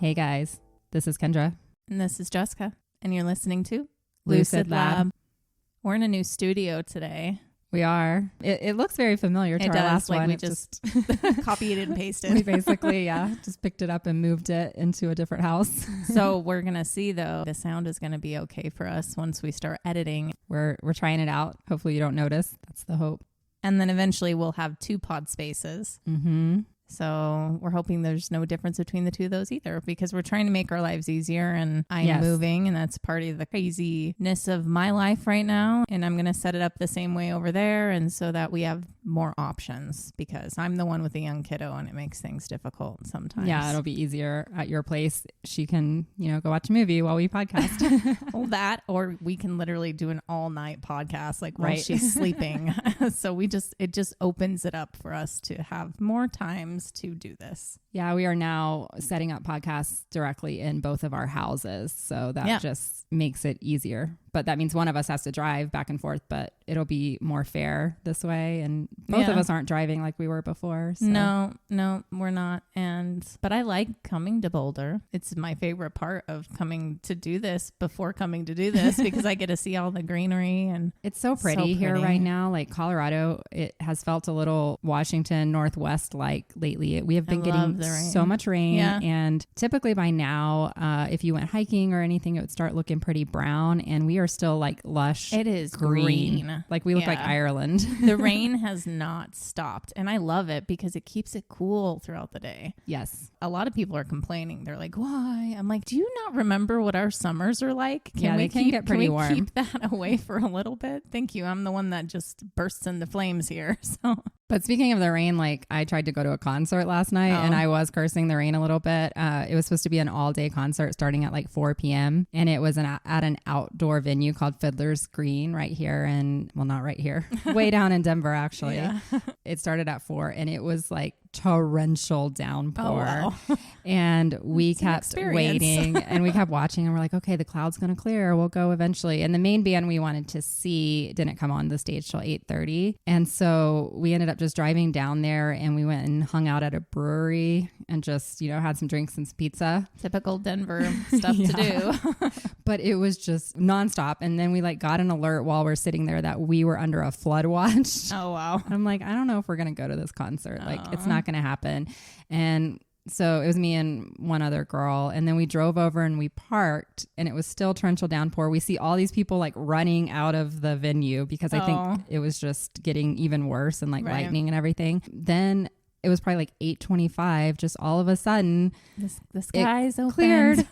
Hey guys, this is Kendra. And this is Jessica. And you're listening to Lucid Lab. We're in a new studio today. We are. It looks very familiar to our last one. We just copied and pasted. We basically, just picked it up and moved it into a different house. So we're going to see, though, the sound is going to be okay for us once we start editing. We're trying it out. Hopefully you don't notice. That's the hope. And then eventually we'll have 2 pod spaces. Mm-hmm. So we're hoping there's no difference between the two of those either, because we're trying to make our lives easier, and I'm moving, and that's part of the craziness of my life right now. And I'm going to set it up the same way over there, and so that we have more options, because I'm the one with a young kiddo and it makes things difficult sometimes. Yeah, it'll be easier at your place. She can, go watch a movie while we podcast. Well, that, or we can literally do an all night podcast like while she's sleeping. So it just opens it up for us to have more time to do this. Yeah, we are now setting up podcasts directly in both of our houses. So that just makes it easier. But that means one of us has to drive back and forth, but it'll be more fair this way. And both of us aren't driving like we were before. So. No, we're not. But I like coming to Boulder. It's my favorite part of coming to do this before coming to do this, because I get to see all the greenery, and it's so pretty here right now. Like Colorado, it has felt a little Washington Northwest like lately. We have been getting so much rain, and typically by now, if you went hiking or anything, it would start looking pretty brown, and we are still like lush. It is green. Like we look like Ireland. The rain has not stopped, and I love it because it keeps it cool throughout the day. Yes. A lot of people are complaining. They're like, why? I'm like, do you not remember what our summers are like? They can get pretty warm. Keep that away for a little bit? Thank you. I'm the one that just bursts into flames here. So. But speaking of the rain, like I tried to go to a concert last night and I was cursing the rain a little bit. It was supposed to be an all-day concert starting at like 4 p.m. And it was at an outdoor venue called Fiddler's Green right here. Not right here, way down in Denver, actually. Yeah. It started at 4 and it was like torrential downpour. And we kept waiting and we kept watching and we're like, okay, the cloud's going to clear. We'll go eventually. And the main band we wanted to see didn't come on the stage till 8:30. And so we ended up just driving down there and we went and hung out at a brewery and just, had some drinks and some pizza. Typical Denver stuff to do. But it was just nonstop. And then we got an alert while we're sitting there that we were under a flood watch. Oh, wow. I'm like, I don't know if we're going to go to this concert. It's not going to happen. And so it was me and one other girl. And then we drove over and we parked and it was still torrential downpour. We see all these people running out of the venue because I think it was just getting even worse and lightning and everything. Then it was probably 8:25. Just all of a sudden, the skies cleared,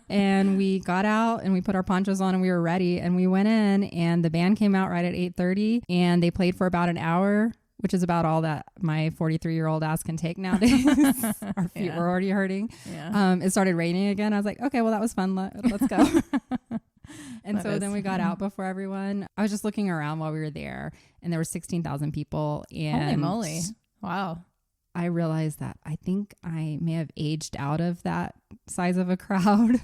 and we got out and we put our ponchos on and we were ready. And we went in, and the band came out right at 8:30, and they played for about an hour, which is about all that my 43-year-old ass can take nowadays. Our feet were already hurting. Yeah. It started raining again. I was like, okay, well that was fun. Let's go. And so then we got out before everyone. I was just looking around while we were there, and there were 16,000 people. And holy moly! Wow. I realized that I think I may have aged out of that size of a crowd.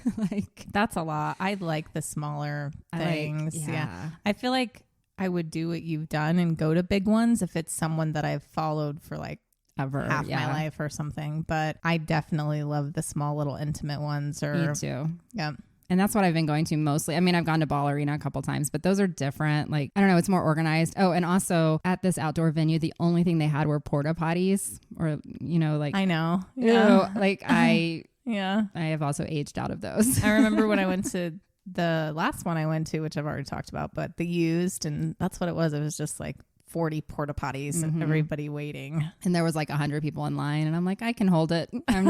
That's a lot. I like the smaller things. Yeah. I feel like I would do what you've done and go to big ones if it's someone that I've followed for ever half my life or something. But I definitely love the small little intimate ones. Me too. Yeah. And that's what I've been going to mostly. I mean, I've gone to Ball Arena a couple times, but those are different. I don't know, it's more organized. Oh, and also at this outdoor venue, the only thing they had were porta potties or, I know. Yeah. I have also aged out of those. I remember when I went to the last one I went to, which I've already talked about, but the used, and that's what it was. It was just 40 porta potties and everybody waiting. And there was 100 people in line. And I'm like, I can hold it. I'm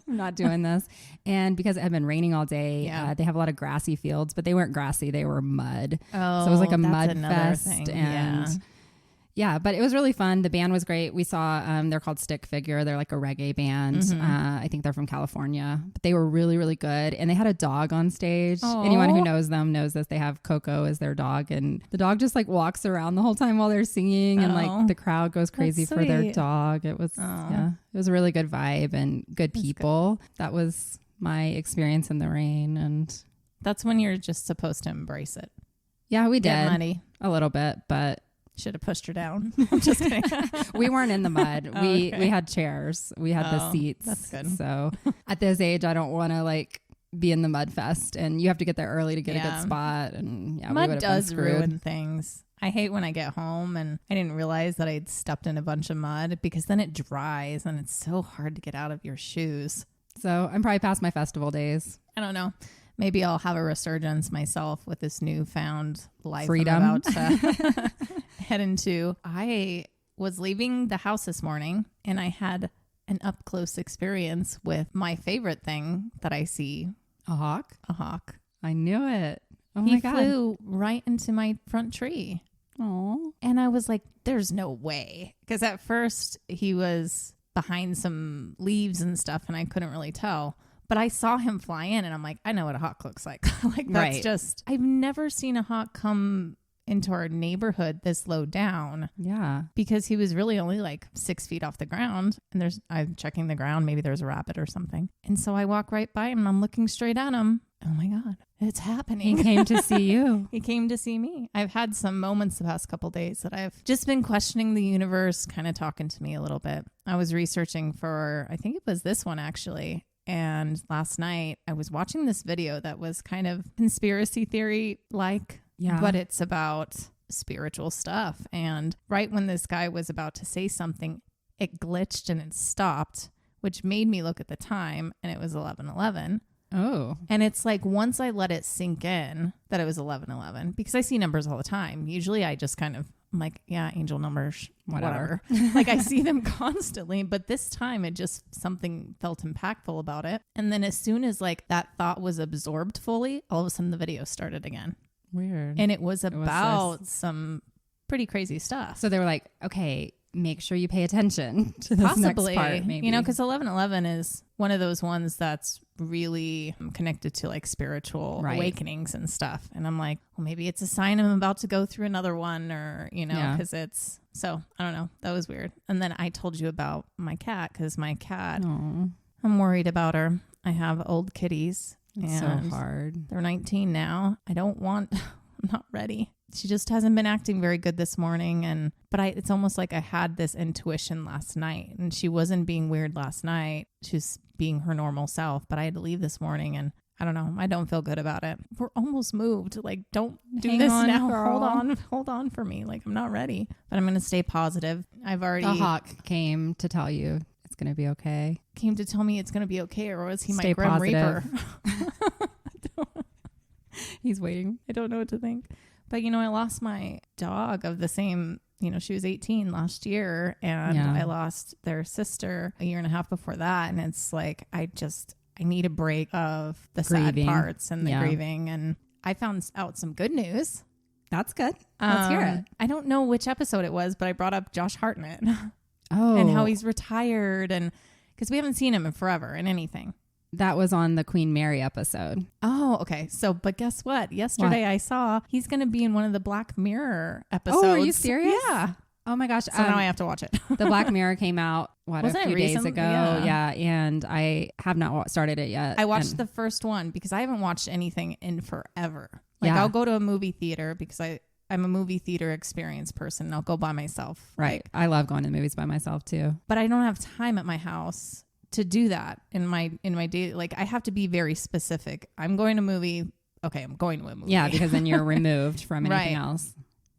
not doing this. And because it had been raining all day, they have a lot of grassy fields, but they weren't grassy. They were mud. Oh, so it was a mud fest. Thing. And yeah, but it was really fun. The band was great. We saw, they're called Stick Figure. They're a reggae band. I think they're from California, but they were really, really good. And they had a dog on stage. Oh. Anyone who knows them knows this. They have Coco as their dog, and the dog just walks around the whole time while they're singing, and the crowd goes crazy for their dog. It was, it was a really good vibe and good people. Good. That was my experience in the rain. And that's when you're just supposed to embrace it. Yeah, we did. Get muddy. A little bit, but Should have pushed her down. I'm just kidding. We weren't in the mud. We had chairs. We had the seats. That's good. So at this age, I don't want to like be in the mud fest, and you have to get there early to get a good spot. And mud does ruin things. I hate when I get home and I didn't realize that I'd stepped in a bunch of mud, because then it dries and it's so hard to get out of your shoes. So I'm probably past my festival days. I don't know. Maybe I'll have a resurgence myself with this newfound life freedom I'm about to head into. I was leaving the house this morning and I had an up close experience with my favorite thing that I see. A hawk? A hawk. I knew it. Oh my God. He flew right into my front tree. Oh. And I was like, there's no way. Because at first he was behind some leaves and stuff and I couldn't really tell. But I saw him fly in and I'm like, I know what a hawk looks like. Like that's just, I've never seen a hawk come into our neighborhood this low down. Yeah. Because he was really only like 6 feet off the ground. And I'm checking the ground. Maybe there's a rabbit or something. And so I walk right by him and I'm looking straight at him. Oh my God, it's happening. He came to see you. He came to see me. I've had some moments the past couple of days that I've just been questioning the universe, kind of talking to me a little bit. I was researching for, I think it was this one actually. And last night I was watching this video that was kind of conspiracy theory like, but it's about spiritual stuff. And right when this guy was about to say something, it glitched and it stopped, which made me look at the time and it was 11:11. Oh. And it's like once I let it sink in that it was 11:11, because I see numbers all the time. Usually I just kind of, I'm like, yeah, angel numbers, whatever. Like I see them constantly, but this time it just, something felt impactful about it. And then as soon as like that thought was absorbed fully, all of a sudden the video started again. Weird. And it was about some pretty crazy stuff. So they were like, okay, make sure you pay attention to this next part, maybe. You know, because 11:11 is one of those ones that's really connected to like spiritual awakenings and stuff. And I'm like, well, maybe it's a sign I'm about to go through another one, or, you know, because it's, so I don't know. That was weird. And then I told you about my cat, because my cat, I'm worried about her. I have old kitties. It's so hard. They're 19 now. I'm not ready. She just hasn't been acting very good this morning. But it's almost like I had this intuition last night, and she wasn't being weird last night. She's being her normal self, but I had to leave this morning and I don't know. I don't feel good about it. We're almost moved. Like, don't do this now. Girl. Hold on for me. Like, I'm not ready, but I'm going to stay positive. The hawk came to tell you it's going to be okay. Came to tell me it's going to be okay, or was he stay my Grim positive. Reaper? He's waiting. I don't know what to think. But, you know, I lost my dog of the same, you know, she was 18 last year, and I lost their sister a year and a half before that. And it's like, I need a break of the grieving. Sad parts and the grieving. And I found out some good news. That's good. Let's hear it. I don't know which episode it was, but I brought up Josh Hartnett. Oh. And how he's retired, and because we haven't seen him in forever in anything. That was on the Queen Mary episode. Oh, okay. So, but guess what? Yesterday I saw he's going to be in one of the Black Mirror episodes. Oh, are you serious? Yeah. Oh my gosh. So now I have to watch it. The Black Mirror came out, a few days ago. Yeah. And I have not started it yet. I watched the first one because I haven't watched anything in forever. Like I'll go to a movie theater because I'm a movie theater experience person. I'll go by myself. Right. I love going to the movies by myself too. But I don't have time at my house to do that in my day. Like I have to be very specific. I'm going to a movie. Okay, I'm going to a movie. Yeah, because then you're removed from anything else.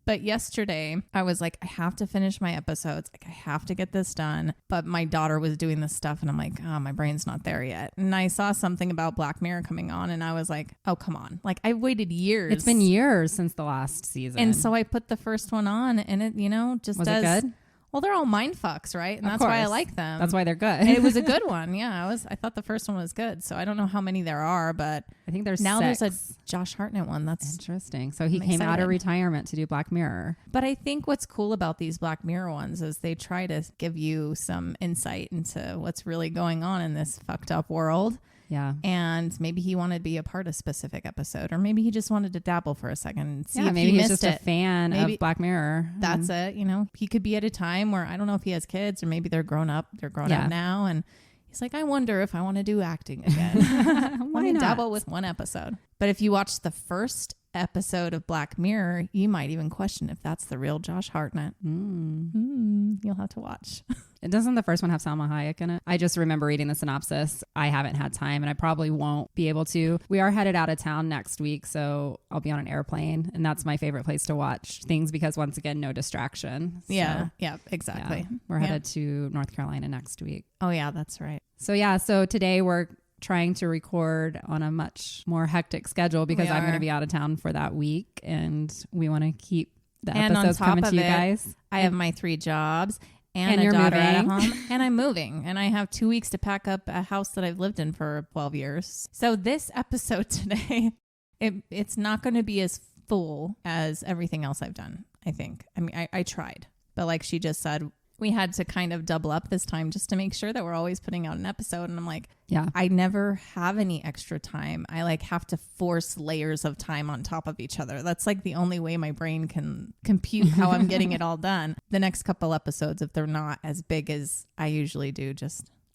But yesterday I was like, I have to finish my episodes. Like I have to get this done. But my daughter was doing this stuff and I'm like, oh, my brain's not there yet. And I saw something about Black Mirror coming on and I was like, oh, come on. Like I've waited years. It's been years since the last season. And so I put the first one on and it, you know, just was does. it good? Well, they're all mind fucks, right? And that's why I like them. That's why they're good. And it was a good one. Yeah, I thought the first one was good. So I don't know how many there are, but I think there's now 6. there's a Josh Hartnett one. That's interesting. So he came out of retirement to do Black Mirror. But I think what's cool about these Black Mirror ones is they try to give you some insight into what's really going on in this fucked up world. Yeah. And maybe he wanted to be a part of a specific episode, or maybe he just wanted to dabble for a second and see if maybe he he's missed just a fan of Black Mirror. That's it. You know, he could be at a time where I don't know if he has kids or maybe they're grown up. They're grown up now. And he's like, I wonder if I want to do acting again. Let me dabble with one episode. But if you watch the first episode of Black Mirror, you might even question if that's the real Josh Hartnett. You'll have to watch. Doesn't the first one have Salma Hayek in it? I just remember reading the synopsis. I haven't had time and I probably won't be able to. We are headed out of town next week, so I'll be on an airplane, and that's my favorite place to watch things because, once again, no distraction. Yeah, exactly. Yeah, we're headed to North Carolina next week. Oh, yeah, that's right. So today we're trying to record on a much more hectic schedule because I'm going to be out of town for that week, and we want to keep the episodes coming to you guys. I have my 3 jobs. And a daughter at home. And I'm moving. And I have 2 weeks to pack up a house that I've lived in for 12 years. So this episode today, it's not going to be as full as everything else I've done, I think. I mean, I tried. But like she just said, we had to kind of double up this time just to make sure that we're always putting out an episode. And I'm like, I never have any extra time. I like have to force layers of time on top of each other. That's like the only way my brain can compute how I'm getting it all done. The next couple episodes, if they're not as big as I usually do,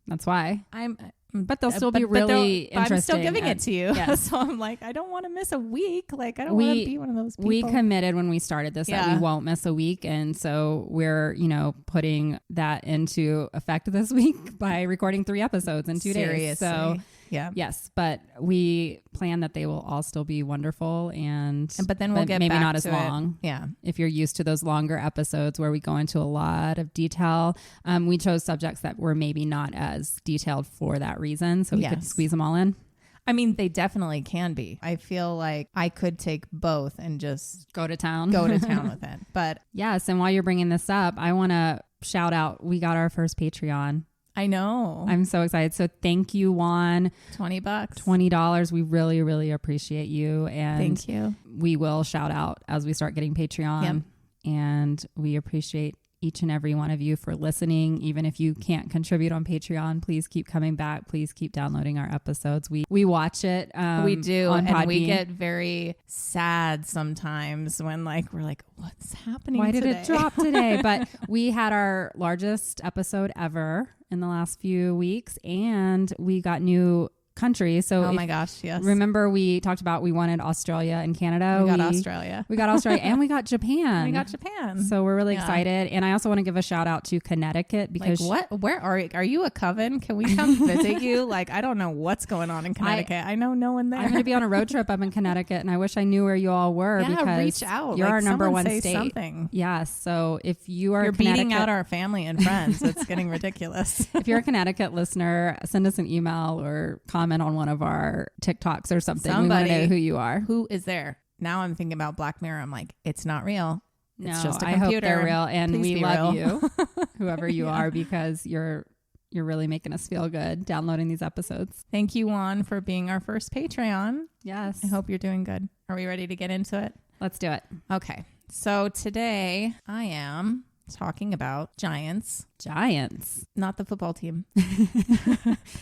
that's why but they'll still be really interesting. I'm still giving it to you. Yes. So I'm like, I don't want to miss a week. Like, I don't want to be one of those people. We committed when we started this that we won't miss a week. And so we're, putting that into effect this week by recording 3 episodes in 2 days. So yes, but we plan that they will all still be wonderful but then we'll get maybe back not as long. Yeah. If you're used to those longer episodes where we go into a lot of detail, we chose subjects that were maybe not as detailed for that reason. So we could squeeze them all in. I mean, they definitely can be. I feel like I could take both and just go to town with it. But yes. And while you're bringing this up, I want to shout out, we got our first Patreon. I know. I'm so excited. So thank you, Juan. $20. $20. We really, really appreciate you. And thank you. We will shout out as we start getting Patreon. Yep. And we appreciate each and every one of you for listening. Even if you can't contribute on Patreon, please keep coming back. Please keep downloading our episodes. We watch it. We do. On and Podbean. We get very sad sometimes when we're like, what's happening Why today? did it drop today? But we had our largest episode ever in the last few weeks, and we got new country. So oh my gosh, yes. Remember we talked about we wanted Australia and Canada. We got Australia. We got Australia and we got Japan. We got Japan. So we're really excited. And I also want to give a shout out to Connecticut because where are you? Are you a coven? Can we come visit you? Like, I don't know what's going on in Connecticut. I know no one there. I'm going to be on a road trip up in Connecticut, and I wish I knew where you all were because reach out. You're our number one say state. Something. Yes. So if you're beating out our family and friends, it's getting ridiculous. If you're a Connecticut listener, send us an email or comment on one of our TikToks or something. We want to know who you are. Who is there? Now I'm thinking about Black Mirror. I'm like, it's not real. It's just a computer. I hope they're real, and Please we love you, whoever you are, because you're really making us feel good downloading these episodes. Thank you, Juan, for being our first Patreon. Yes. I hope you're doing good. Are we ready to get into it? Let's do it. Okay. So today I am talking about Giants. Not the football team.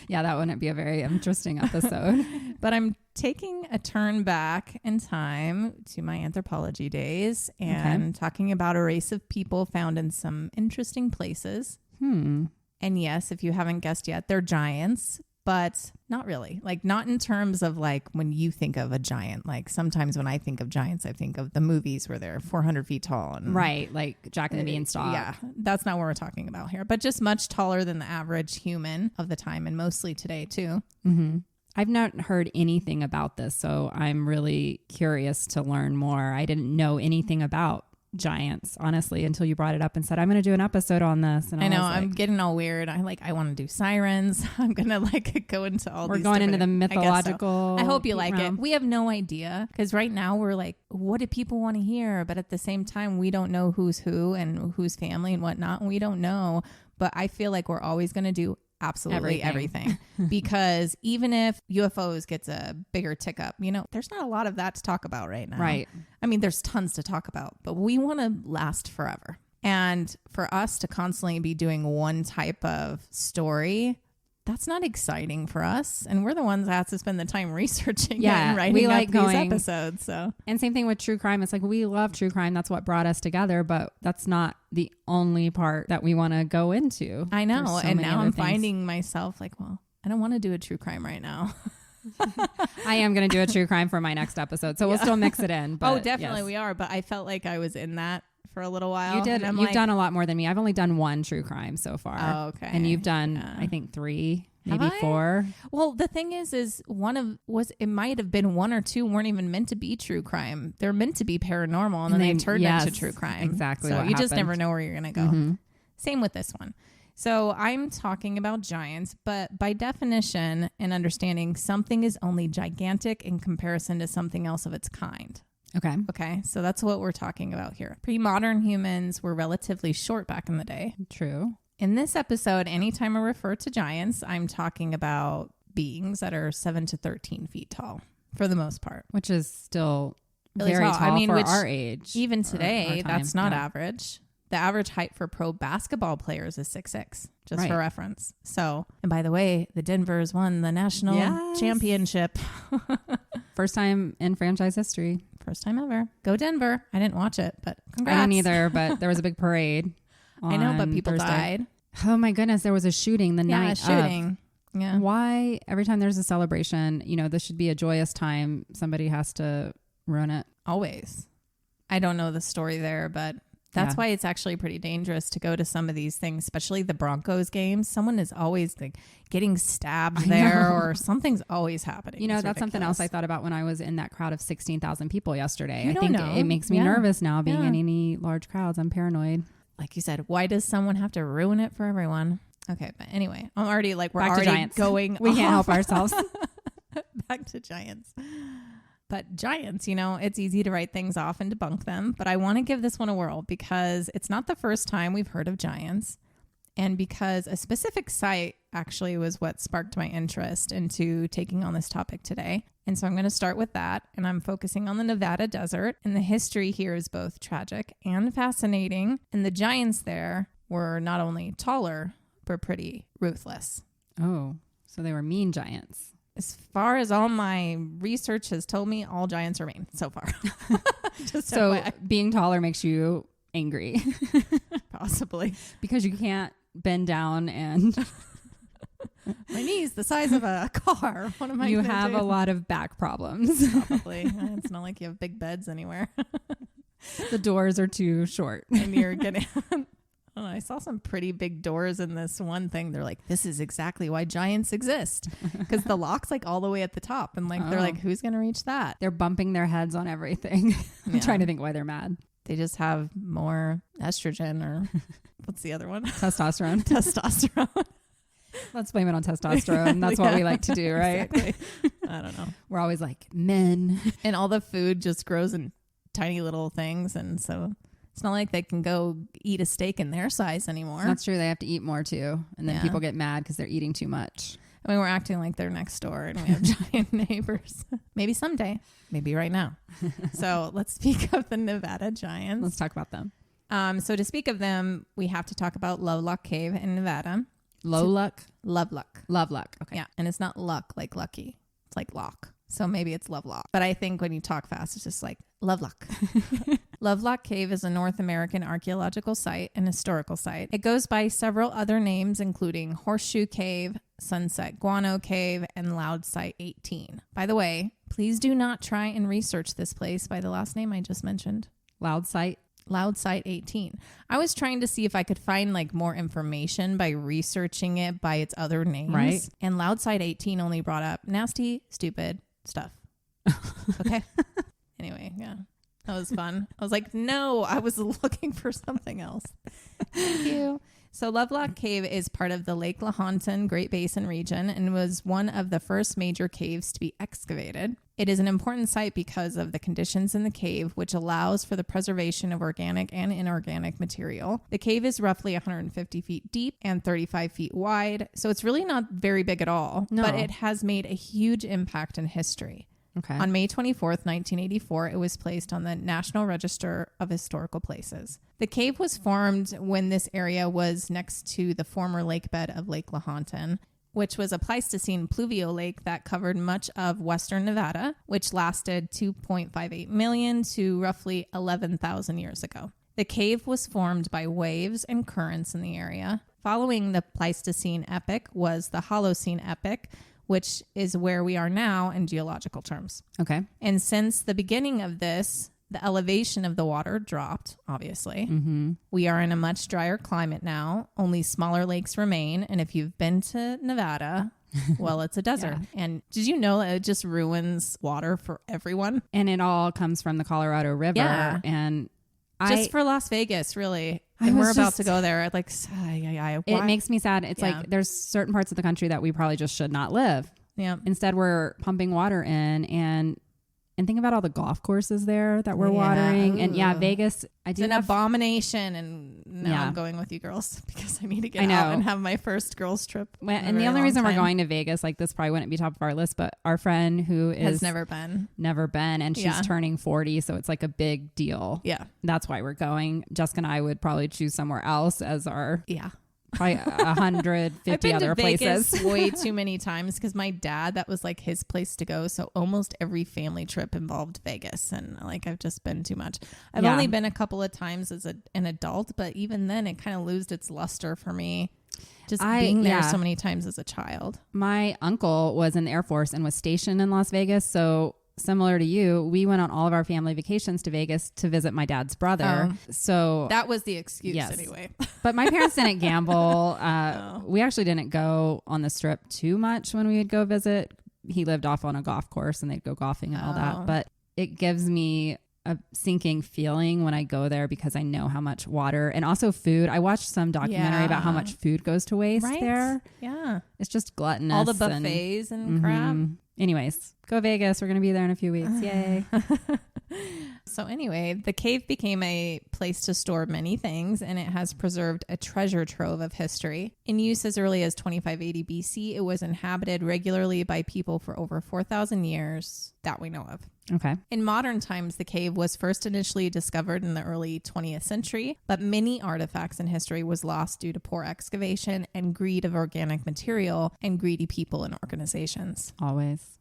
Yeah, that wouldn't be a very interesting episode. But I'm taking a turn back in time to my anthropology days and talking about a race of people found in some interesting places. And yes, if you haven't guessed yet, they're giants. But not really. Like, not in terms of like when you think of a giant. Like, sometimes when I think of giants, I think of the movies where they're 400 feet tall. And, right. Like Jack and the Beanstalk. Yeah. That's not what we're talking about here. But just much taller than the average human of the time, and mostly today too. Mm-hmm. I've not heard anything about this, so I'm really curious to learn more. I didn't know anything about giants, honestly, until you brought it up and said, I'm going to do an episode on this. And I know, I'm getting all weird. I want to do sirens. I'm going to go into all we're these. We're going into the mythological. I hope you like it. We have no idea, because right now we're like, what do people want to hear? But at the same time, we don't know who's who and whose family and whatnot. And we don't know. But I feel like we're always going to do absolutely everything. Because even if UFOs gets a bigger tick up, there's not a lot of that to talk about right now. Right. I mean, there's tons to talk about, but we want to last forever. And for us to constantly be doing one type of story, that's not exciting for us. And we're the ones that have to spend the time researching and writing up these episodes. So, and same thing with true crime. It's like, we love true crime. That's what brought us together, but that's not the only part that we want to go into. I know. And now I'm finding myself like, well, I don't want to do a true crime right now. I am going to do a true crime for my next episode, so we'll still mix it in. But definitely we are. But I felt like I was in that for a little while. You did. You've done a lot more than me. I've only done one true crime so far. Oh, okay. And you've done, I think, 3, maybe 4. Well, the thing is it might have been 1 or 2 weren't even meant to be true crime. They're meant to be paranormal, and then they turned into true crime. Exactly. So what you happened. just never know where you're going to go. Mm-hmm. Same with this one. So I'm talking about giants, but by definition and understanding, something is only gigantic in comparison to something else of its kind. Okay. So that's what we're talking about here. Pre-modern humans were relatively short back in the day. True. In this episode, anytime I refer to giants, I'm talking about beings that are 7 to 13 feet tall for the most part. Which is still really very tall for our age. Even today, that's not average. The average height for pro basketball players is 6'6", just for reference. So, and by the way, the Denvers won the national championship. First time in franchise history. First time ever. Go Denver. I didn't watch it, but congrats. I didn't either, but there was a big parade. I know, but people died. Oh my goodness, there was a shooting the night of. Yeah. Why every time there's a celebration, this should be a joyous time, somebody has to ruin it? Always. I don't know the story there, but that's why it's actually pretty dangerous to go to some of these things, especially the Broncos games. Someone is always like getting stabbed there or something's always happening. That's something else I thought about when I was in that crowd of 16,000 people yesterday. I think it makes me nervous now being in any large crowds. I'm paranoid. Like you said, why does someone have to ruin it for everyone? Okay, but anyway, I'm already we're back already to giants. Going we can't help ourselves. Back to giants. But giants, it's easy to write things off and debunk them. But I want to give this one a whirl because it's not the first time we've heard of giants. And because a specific site actually was what sparked my interest into taking on this topic today. And so I'm going to start with that. And I'm focusing on the Nevada desert. And the history here is both tragic and fascinating. And the giants there were not only taller, but pretty ruthless. Oh, so they were mean giants. As far as all my research has told me, all giants are mean so far. So being taller makes you angry. Possibly. Because you can't bend down and... My knee's the size of a car. What am I You gonna have do? a lot of back problems. Probably. It's not like you have big beds anywhere. The doors are too short. And you're getting... I saw some pretty big doors in this one thing. They're like, this is exactly why giants exist. Because the lock's all the way at the top. And they're like, who's going to reach that? They're bumping their heads on everything. I'm trying to think why they're mad. They just have more estrogen or what's the other one? Testosterone. Testosterone. Let's blame it on testosterone. That's what we like to do, right? Exactly. I don't know. We're always like, men. And all the food just grows in tiny little things. And so... it's not like they can go eat a steak in their size anymore. That's true. They have to eat more too. And then people get mad because they're eating too much. I mean, we're acting like they're next door and we have giant neighbors. Maybe someday. Maybe right now. So let's speak of the Nevada giants. Let's talk about them. So to speak of them, we have to talk about Lovelock Cave in Nevada. Lovelock? Lovelock. Okay. Yeah. And it's not luck like lucky. It's like lock. So maybe it's Lovelock. But I think when you talk fast, it's just like Lovelock. Lovelock Cave is a North American archaeological site and historical site. It goes by several other names, including Horseshoe Cave, Sunset Guano Cave, and Loud Site 18. By the way, please do not try and research this place by the last name I just mentioned. Loud Site 18. I was trying to see if I could find more information by researching it by its other names. Right. And Loud Site 18 only brought up nasty, stupid stuff. Okay. Anyway, yeah. That was fun. I was like, no, I was looking for something else. Thank you. So Lovelock Cave is part of the Lake Lahontan Great Basin region and was one of the first major caves to be excavated. It is an important site because of the conditions in the cave, which allows for the preservation of organic and inorganic material. The cave is roughly 150 feet deep and 35 feet wide, so it's really not very big at all, but it has made a huge impact in history. Okay. On May 24th, 1984, it was placed on the National Register of Historical Places. The cave was formed when this area was next to the former lake bed of Lake Lahontan, which was a Pleistocene pluvial lake that covered much of western Nevada, which lasted 2.58 million to roughly 11,000 years ago. The cave was formed by waves and currents in the area. Following the Pleistocene epoch was the Holocene epoch, which is where we are now in geological terms. Okay. And since the beginning of this, the elevation of the water dropped, obviously. Mm-hmm. We are in a much drier climate now. Only smaller lakes remain. And if you've been to Nevada, well, it's a desert. Yeah. And did you know that it just ruins water for everyone? And it all comes from the Colorado River. Yeah. And just for Las Vegas, really. And we're about to go there. Like, it makes me sad. It's like there's certain parts of the country that we probably just should not live. Yeah. Instead, we're pumping water in and think about all the golf courses there that we're watering. And Vegas, it's an abomination. And now I'm going with you girls because I need to get out and have my first girls trip. And the only reason we're going to Vegas, like this probably wouldn't be top of our list, but our friend who has never been, and she's turning 40. So it's like a big deal. Yeah. That's why we're going. Jessica and I would probably choose somewhere else as our probably 150 other places. Vegas way too many times because my dad, that was like his place to go. So almost every family trip involved Vegas, and like I've just been too much. I've only been a couple of times as an adult, but even then it kind of lost its luster for me. Just being there so many times as a child. My uncle was in the Air Force and was stationed in Las Vegas, so similar to you, we went on all of our family vacations to Vegas to visit my dad's brother. So that was the excuse anyway. But my parents didn't gamble. We actually didn't go on the strip too much when we would go visit. He lived off on a golf course and they'd go golfing and all that. But it gives me a sinking feeling when I go there because I know how much water and also food. I watched some documentary about how much food goes to waste there. Yeah. It's just gluttonous. All the buffets and crap. Anyways, go Vegas. We're going to be there in a few weeks. Yay. So anyway, the cave became a place to store many things, and it has preserved a treasure trove of history. In use as early as 2580 BC, it was inhabited regularly by people for over 4,000 years that we know of. Okay. In modern times, the cave was first initially discovered in the early 20th century, but many artifacts in history was lost due to poor excavation and greed of organic material and greedy people and organizations. Always.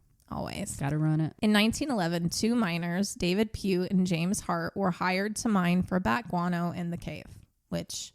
Gotta run it. In 1911, two miners, David Piute and James Hart, were hired to mine for bat guano in the cave, which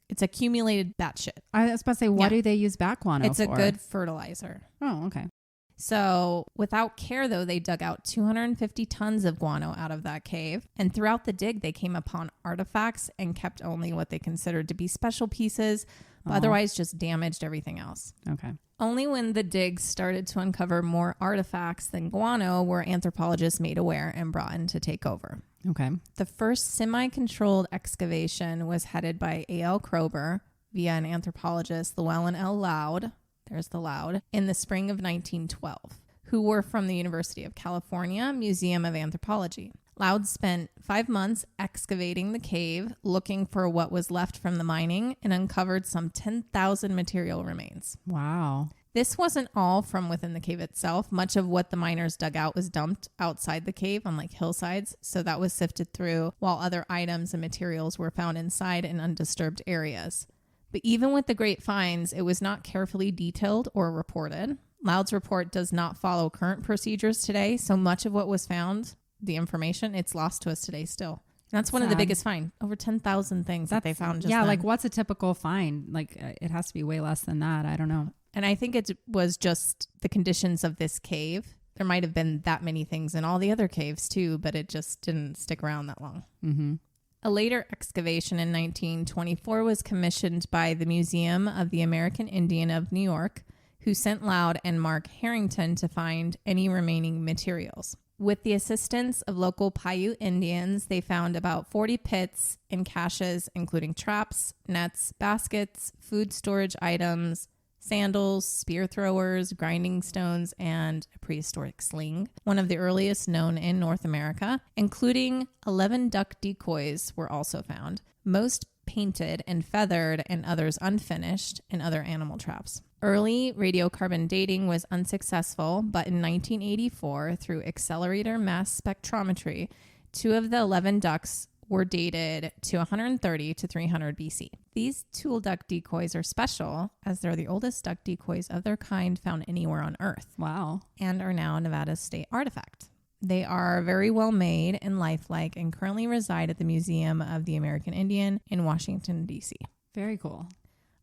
it's accumulated bat shit. I was about to say, what do they use bat guano for? It's a good fertilizer. Oh, okay. So without care, though, they dug out 250 tons of guano out of that cave. And throughout the dig, they came upon artifacts and kept only what they considered to be special pieces, but otherwise just damaged everything else. Okay. Only when the digs started to uncover more artifacts than guano were anthropologists made aware and brought in to take over. Okay. The first semi-controlled excavation was headed by A.L. Kroeber via an anthropologist, Llewellyn L. Loud, there's the Loud, in the spring of 1912, who were from the University of California Museum of Anthropology. Loud spent 5 months excavating the cave, looking for what was left from the mining, and uncovered some 10,000 material remains. Wow. This wasn't all from within the cave itself. Much of what the miners dug out was dumped outside the cave on like hillsides, so that was sifted through, while other items and materials were found inside in undisturbed areas. But even with the great finds, it was not carefully detailed or reported. Loud's report does not follow current procedures today, so much of what was found, the information, it's lost to us today still. And that's one of the biggest finds. Over 10,000 things that they found just then. Like what's a typical find? Like it has to be way less than that. I don't know. And I think it was just the conditions of this cave. There might have been that many things in all the other caves too, but it just didn't stick around that long. Mm-hmm. A later excavation in 1924 was commissioned by the Museum of the American Indian of New York, who sent Loud and Mark Harrington to find any remaining materials. With the assistance of local Paiute Indians, they found about 40 pits and caches, including traps, nets, baskets, food storage items, sandals, spear throwers, grinding stones, and a prehistoric sling, one of the earliest known in North America, including 11 duck decoys were also found, most painted and feathered and others unfinished, and other animal traps. Early radiocarbon dating was unsuccessful, but in 1984, through accelerator mass spectrometry, 2 of the 11 ducks were dated to 130 to 300 BC. These tool duck decoys are special as they're the oldest duck decoys of their kind found anywhere on Earth. Wow. And are now Nevada's state artifact. They are very well made and lifelike and currently reside at the Museum of the American Indian in Washington, D.C. Very cool.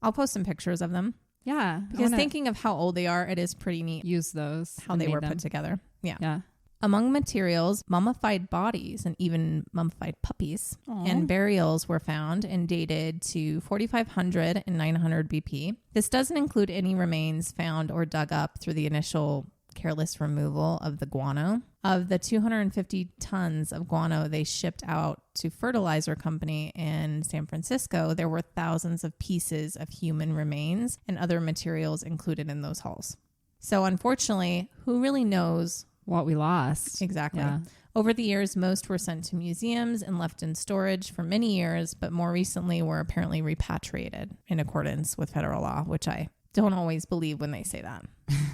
I'll post some pictures of them. Yeah. Because thinking of how old they are, it is pretty neat. Use those. How they were put together. Yeah. Yeah. Among materials, mummified bodies and even mummified puppies and burials were found and dated to 4500 and 900 BP. This doesn't include any remains found or dug up through the initial careless removal of the guano. Of the 250 tons of guano they shipped out to fertilizer company in San Francisco, there were thousands of pieces of human remains and other materials included in those hauls. So unfortunately, who really knows what we lost? Exactly. Yeah. Over the years, most were sent to museums and left in storage for many years, but more recently were apparently repatriated in accordance with federal law, which I don't always believe when they say that.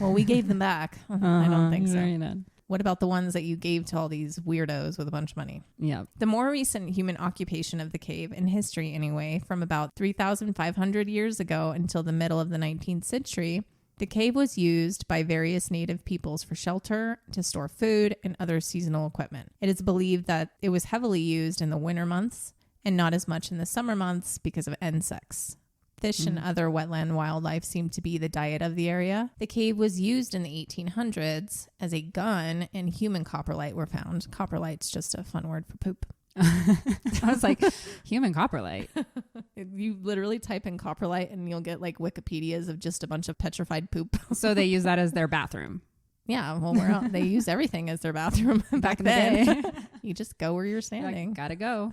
Well, we gave them back. I don't think so. What about the ones that you gave to all these weirdos with a bunch of money? Yeah. The more recent human occupation of the cave, in history anyway, from about 3,500 years ago until the middle of the 19th century, the cave was used by various native peoples for shelter, to store food, and other seasonal equipment. It is believed that it was heavily used in the winter months and not as much in the summer months because of insects. Fish and other wetland wildlife seemed to be the diet of the area. The cave was used in the 1800s as a gun, and human coprolite were found. Coprolite's just a fun word for poop. I was like, human coprolite. You literally type in coprolite and you'll get like Wikipedias of just a bunch of petrified poop. So they use that as their bathroom. Yeah, well, they use everything as their bathroom back then. You just go where you're standing. Gotta go.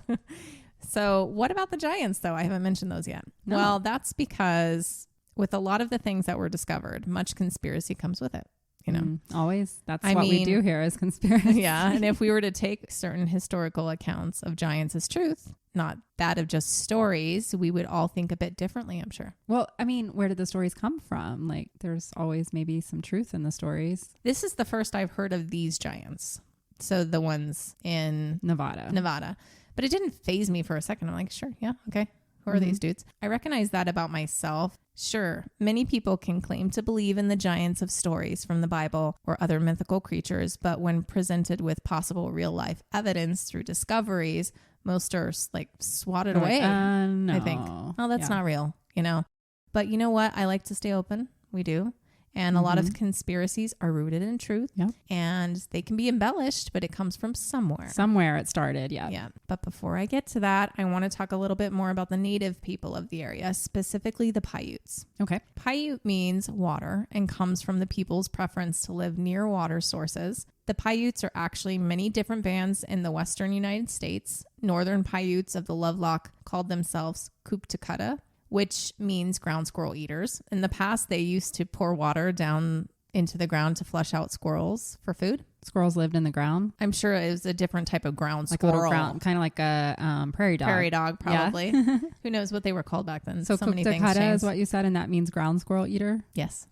So what about the giants, though? I haven't mentioned those yet. No. Well, that's because with a lot of the things that were discovered, much conspiracy comes with it. You know, always. That's what we do here is conspiracy. Yeah. And if we were to take certain historical accounts of giants as truth, not that of just stories, we would all think a bit differently, I'm sure. Well, I mean, where did the stories come from? Like, there's always maybe some truth in the stories. This is the first I've heard of these giants. So the ones in Nevada. But it didn't faze me for a second. I'm like, sure. Yeah. Okay. Who are these dudes? I recognize that about myself. Sure, many people can claim to believe in the giants of stories from the Bible or other mythical creatures, but when presented with possible real-life evidence through discoveries, most are like swatted away, no. I think. Oh, that's not real, you know. But you know what? I like to stay open. We do. And a lot of conspiracies are rooted in truth. Yep. And they can be embellished, but it comes from somewhere. Somewhere it started, yeah. Yeah. But before I get to that, I want to talk a little bit more about the native people of the area, specifically the Paiutes. Okay. Paiute means water and comes from the people's preference to live near water sources. The Paiutes are actually many different bands in the western United States. Northern Paiutes of the Lovelock called themselves Kuptukutta, which means ground squirrel eaters. In the past, they used to pour water down into the ground to flush out squirrels for food. Squirrels lived in the ground? I'm sure it was a different type of ground like squirrel. A little ground, kind of like a prairie dog. Prairie dog, probably. Yeah. Who knows what they were called back then. So many things changed. Is what you said, and that means ground squirrel eater? Yes.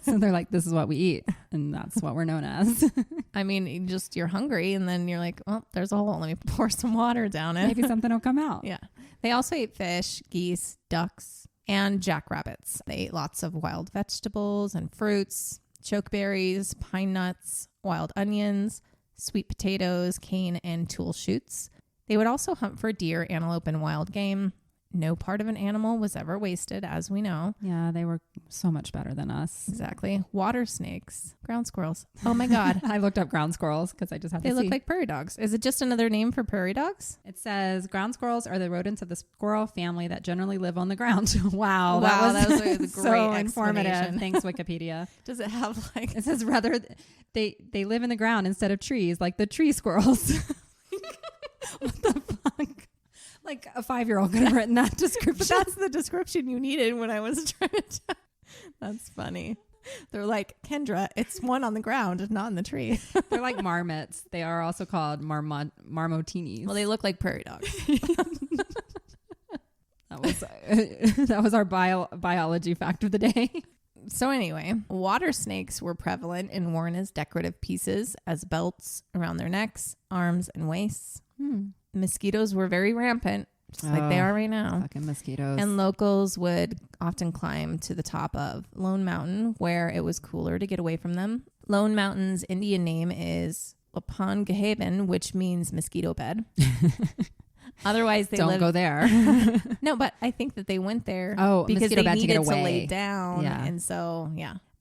So they're like, this is what we eat, and that's what we're known as. I mean, just you're hungry, and then you're like, well, there's a hole. Let me pour some water down it. Maybe something will come out. Yeah. They also ate fish, geese, ducks, and jackrabbits. They ate lots of wild vegetables and fruits, chokeberries, pine nuts, wild onions, sweet potatoes, cane, and tool shoots. They would also hunt for deer, antelope, and wild game. No part of an animal was ever wasted, as we know. Yeah, they were so much better than us. Exactly. Water snakes, ground squirrels. Oh my God. I looked up ground squirrels because I just had to see. They look like prairie dogs. Is it just another name for prairie dogs? It says ground squirrels are the rodents of the squirrel family that generally live on the ground. Wow. That was a great so informative. Thanks, Wikipedia. Does it have like... It says rather they live in the ground instead of trees, like the tree squirrels. What the fuck? Like a 5-year-old could have written that description. But that's the description you needed when I was trying to... That's funny. They're like, Kendra, it's one on the ground, not in the tree. They're like marmots. They are also called marmotinis. Well, they look like prairie dogs. That was our biology fact of the day. So anyway, water snakes were prevalent and worn as decorative pieces, as belts around their necks, arms, and waists. Mosquitoes were very rampant, just like they are right now. Fucking mosquitoes. And locals would often climb to the top of Lone Mountain, where it was cooler to get away from them. Lone Mountain's Indian name is Wapangahaben, which means mosquito bed. Otherwise, they don't go there. No, but I think that they went there because they needed to lay down. Yeah. And so,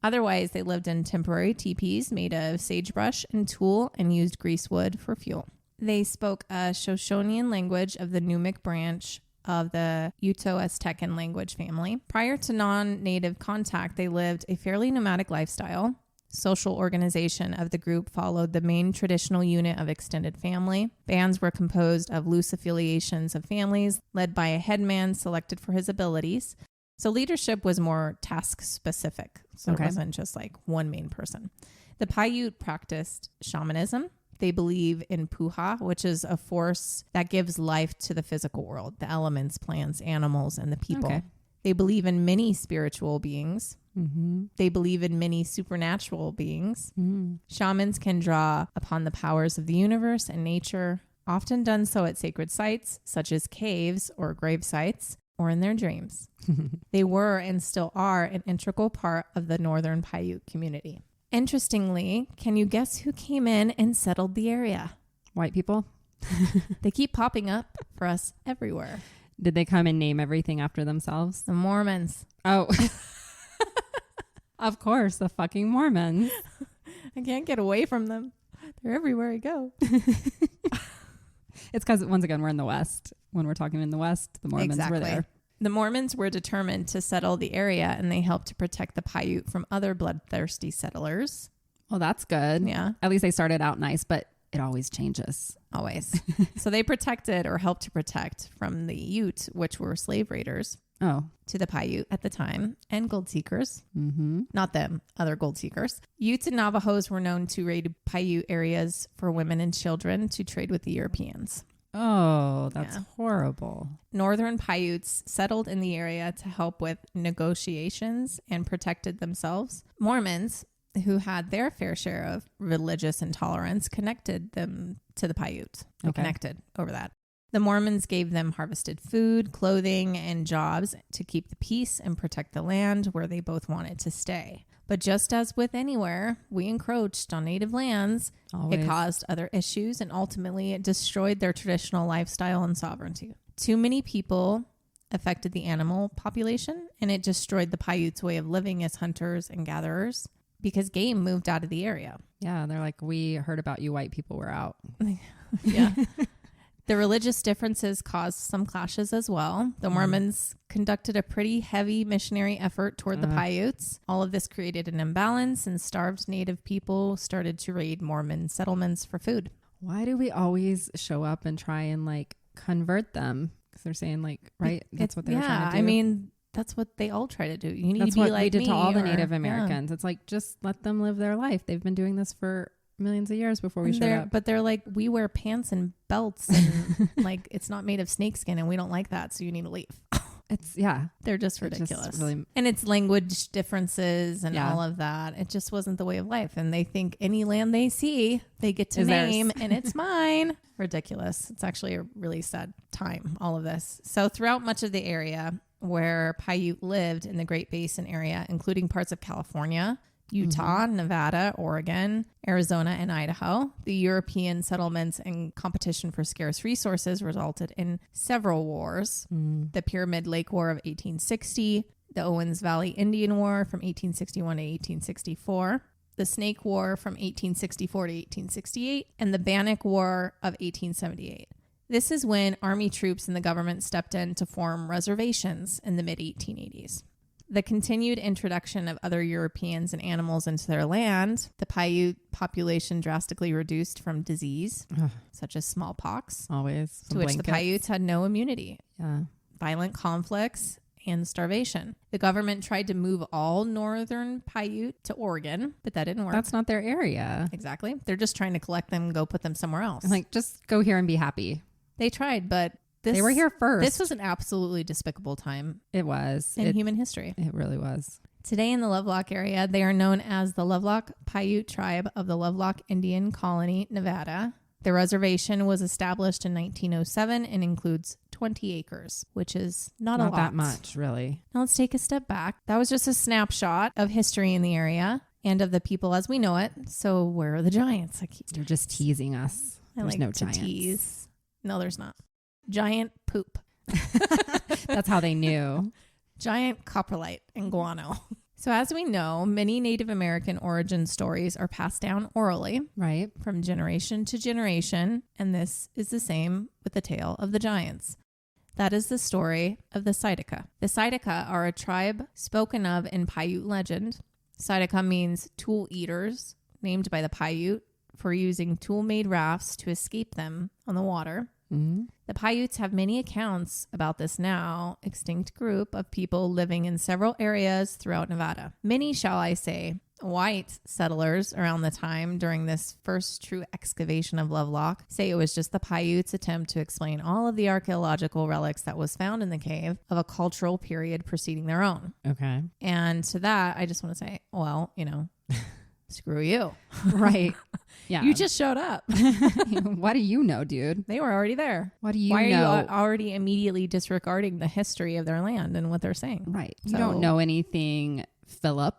Otherwise, they lived in temporary teepees made of sagebrush and tulle and used greasewood for fuel. They spoke a Shoshonean language of the Numic branch of the Uto-Aztecan language family. Prior to non-native contact, they lived a fairly nomadic lifestyle. Social organization of the group followed the main traditional unit of extended family. Bands were composed of loose affiliations of families, led by a headman selected for his abilities. So leadership was more task specific. So it wasn't just like one main person. The Paiute practiced shamanism. They believe in puha, which is a force that gives life to the physical world, the elements, plants, animals, and the people. Okay. They believe in many spiritual beings. Mm-hmm. They believe in many supernatural beings. Mm. Shamans can draw upon the powers of the universe and nature, often done so at sacred sites, such as caves or grave sites, or in their dreams. They were and still are an integral part of the Northern Paiute community. Interestingly, can you guess who came in and settled the area? White people. They keep popping up for us everywhere. Did they come and name everything after themselves? The Mormons. Oh, of course, the fucking Mormons. I can't get away from them. They're everywhere I go. It's because, once again, we're in the West. When we're talking in the West, the Mormons were there. The Mormons were determined to settle the area, and they helped to protect the Paiute from other bloodthirsty settlers. Well, that's good. Yeah. At least they started out nice, but it always changes. Always. So they protected or helped to protect from the Ute, which were slave raiders. To the Paiute at the time, and gold seekers. Mm-hmm. Not them, other gold seekers. Utes and Navajos were known to raid Paiute areas for women and children to trade with the Europeans. Oh, that's horrible. Northern Paiutes settled in the area to help with negotiations and protected themselves. Mormons, who had their fair share of religious intolerance, connected them to the Paiute. Connected over that. The Mormons gave them harvested food, clothing, and jobs to keep the peace and protect the land where they both wanted to stay. But just as with anywhere, we encroached on native lands. Always. It caused other issues, and ultimately it destroyed their traditional lifestyle and sovereignty. Too many people affected the animal population, and it destroyed the Paiutes' way of living as hunters and gatherers because game moved out of the area. Yeah, they're like, we heard about you white people, we're out. Yeah. The religious differences caused some clashes as well. The Mormons conducted a pretty heavy missionary effort toward the Paiutes. All of this created an imbalance, and starved native people started to raid Mormon settlements for food. Why do we always show up and try and like convert them? Because they're saying like, right? That's what they're trying to do. I mean, that's what they all try to do. You need that's to be what like we did me to all the Native Americans. It's like, just let them live their life. They've been doing this for millions of years before we showed up. But they're like, we wear pants and belts and like it's not made of snakeskin and we don't like that, so you need to leave. They're just ridiculous. And it's language differences and all of that. It just wasn't the way of life. And they think any land they see, they get to name and it's mine. Ridiculous. It's actually a really sad time, all of this. So throughout much of the area where Paiute lived in the Great Basin area, including parts of California, Utah, Nevada, Oregon, Arizona, and Idaho, the European settlements and competition for scarce resources resulted in several wars. The Pyramid Lake War of 1860, the Owens Valley Indian War from 1861 to 1864, the Snake War from 1864 to 1868, and the Bannock War of 1878. This is when Army troops and the government stepped in to form reservations in the mid-1880s. The continued introduction of other Europeans and animals into their land, the Paiute population drastically reduced from disease, such as smallpox, always to which the Paiutes had no immunity, violent conflicts, and starvation. The government tried to move all northern Paiute to Oregon, but that didn't work. That's not their area. Exactly. They're just trying to collect them and go put them somewhere else. Like, just go here and be happy. They tried, but they were here first. This was an absolutely despicable time. It was. In human history. It really was. Today in the Lovelock area, they are known as the Lovelock Paiute tribe of the Lovelock Indian Colony, Nevada. The reservation was established in 1907 and includes 20 acres, which is not a lot. Not that much, really. Now let's take a step back. That was just a snapshot of history in the area and of the people as we know it. So where are the giants? They're just teasing us. There's no giants. Tease. No, there's not. giant poop. That's how they knew. Giant coprolite and guano. So as we know, many Native American origin stories are passed down orally, right, from generation to generation, and this is the same with the tale of the giants. That is the story of the Sidica. The Sidica are a tribe spoken of in Paiute legend. Sidica means tool eaters, named by the Paiute for using tool-made rafts to escape them on the water. Mm-hmm. The Piutes have many accounts about this now extinct group of people living in several areas throughout Nevada. Many, shall I say, white settlers around the time during this first true excavation of Lovelock say it was just the Paiutes' attempt to explain all of the archaeological relics that was found in the cave of a cultural period preceding their own. Okay. And to that, I just want to say, well, screw you. Right. Yeah. You just showed up. What do you know, dude? They were already there. What do you know? Why are you already immediately disregarding the history of their land and what they're saying? Right. You don't know anything, Philip,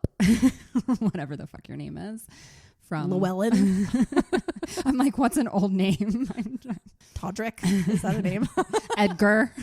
whatever the fuck your name is, from Llewellyn. I'm like, what's an old name? Todrick. Is that a name? Edgar.